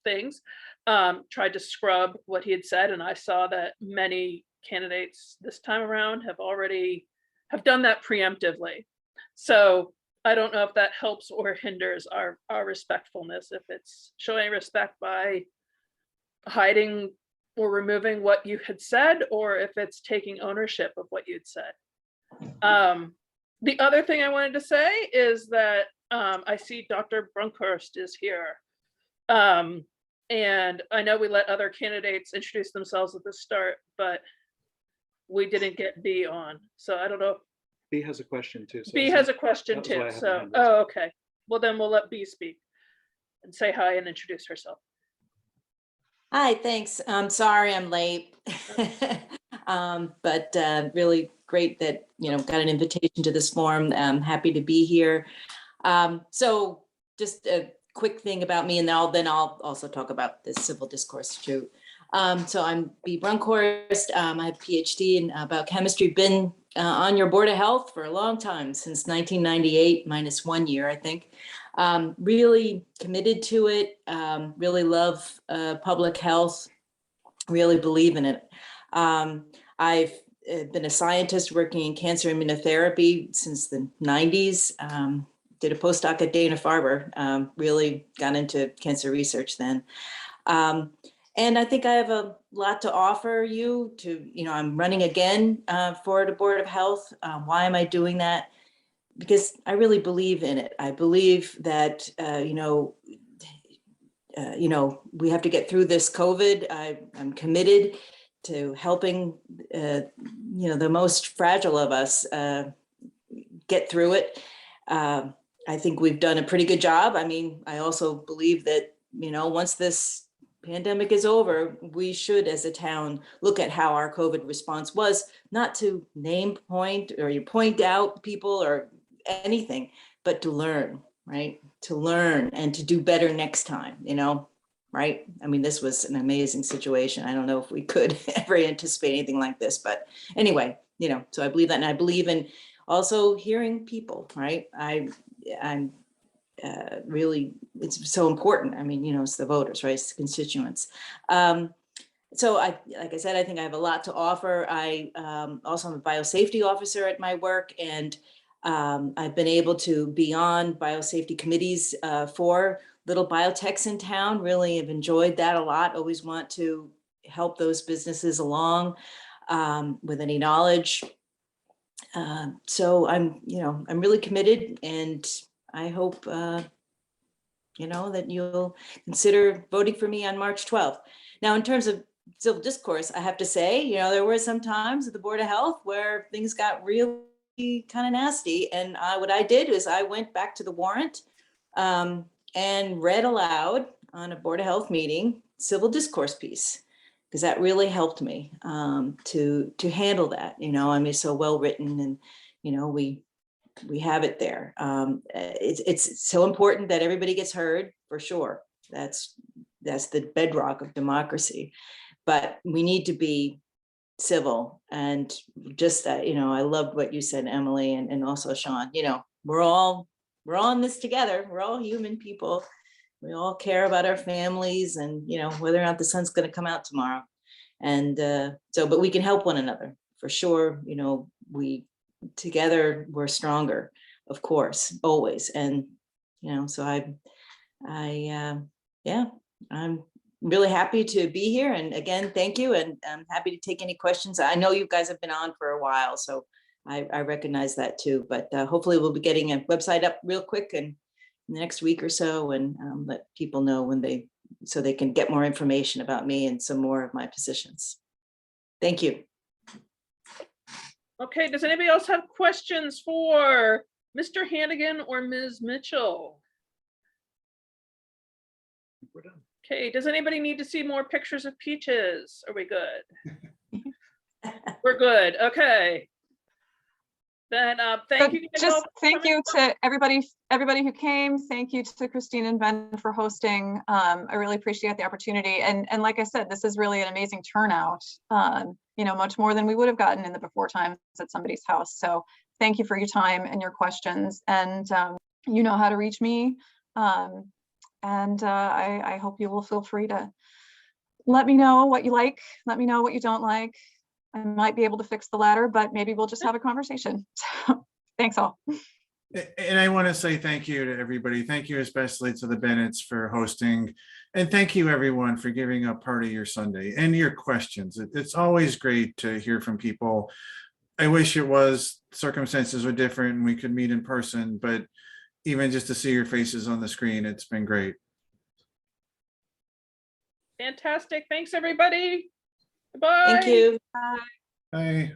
things tried to scrub what he had said, and I saw that many candidates this time around have done that preemptively. So I don't know if that helps or hinders our respectfulness, if it's showing respect by hiding or removing what you had said, or if it's taking ownership of what you'd said. The other thing I wanted to say is that I see Dr. Brunkhurst is here. And I know we let other candidates introduce themselves at the start, but we didn't get B on. So I don't know. B has a question too. So B has a question that was why I too. had my So, hand raised. oh, okay. Well, then we'll let B speak and say hi and introduce herself. Hi, thanks. I'm sorry I'm late. But really great that, got an invitation to this forum. I'm happy to be here. So just a quick thing about me, and then I'll also talk about this civil discourse too. So I'm B. Brunkhorst. I have a PhD in biochemistry, been on your Board of Health for a long time, since 1998, minus 1 year, I think. Really committed to it, really love public health, really believe in it. I've been a scientist working in cancer immunotherapy since the 90s. Did a postdoc at Dana-Farber, really got into cancer research then. And I think I have a lot to offer you I'm running again for the Board of Health. Why am I doing that? Because I really believe in it. I believe that, we have to get through this COVID. I'm committed to helping, the most fragile of us get through it. I think we've done a pretty good job. I mean, I also believe that, once this pandemic is over, we should, as a town, look at how our COVID response was, not to name point or you point out people or anything, but to learn, right? To learn and to do better next time, right? I mean, this was an amazing situation. I don't know if we could ever anticipate anything like this, but anyway, so I believe that, and I believe in also hearing people, right? I'm really, it's so important. I mean, it's the voters, right? It's the constituents. So like I said, I think I have a lot to offer. I also am a biosafety officer at my work, and I've been able to be on biosafety committees for little biotechs in town. Really have enjoyed that a lot. Always want to help those businesses along with any knowledge. So I'm really committed, and I hope, that you'll consider voting for me on March 12th. Now, in terms of civil discourse, I have to say, there were some times at the Board of Health where things got really kind of nasty. And what I did is I went back to the warrant and read aloud on a Board of Health meeting, civil discourse piece, because that really helped me to handle that. I mean, it's so well written, and, we have it there. It's so important that everybody gets heard, for sure. That's the bedrock of democracy. But we need to be civil, and just that, I loved what you said, Emily, and also Sean. We're all in this together. We're all human people. We all care about our families, and whether or not the sun's going to come out tomorrow. And but we can help one another, for sure. Together we're stronger, of course, always. And so I'm really happy to be here. And again, thank you. And I'm happy to take any questions. I know you guys have been on for a while, so I recognize that too. But hopefully we'll be getting a website up real quick in the next week or so, and let people know so they can get more information about me and some more of my positions. Thank you. Okay, does anybody else have questions for Mr. Hannigan or Ms. Mitchell? We're done. Okay, does anybody need to see more pictures of peaches? Are we good? We're good, okay. Then thank you. guys all Just for thank coming. you to everybody who came. Thank you to Christine and Ben for hosting. I really appreciate the opportunity. And like I said, this is really an amazing turnout. You know, much more than we would have gotten in the before times at somebody's house. So thank you for your time and your questions. And you know how to reach me. I hope you will feel free to let me know what you like. Let me know what you don't like. I might be able to fix the latter, but maybe we'll just have a conversation. So thanks all. And I want to say thank you to everybody. Thank you especially to the Bennetts for hosting. And thank you everyone for giving up part of your Sunday and your questions. It's always great to hear from people. I wish it was circumstances were different and we could meet in person, but even just to see your faces on the screen, it's been great. Fantastic. Thanks, everybody. Bye. Thank you. Bye.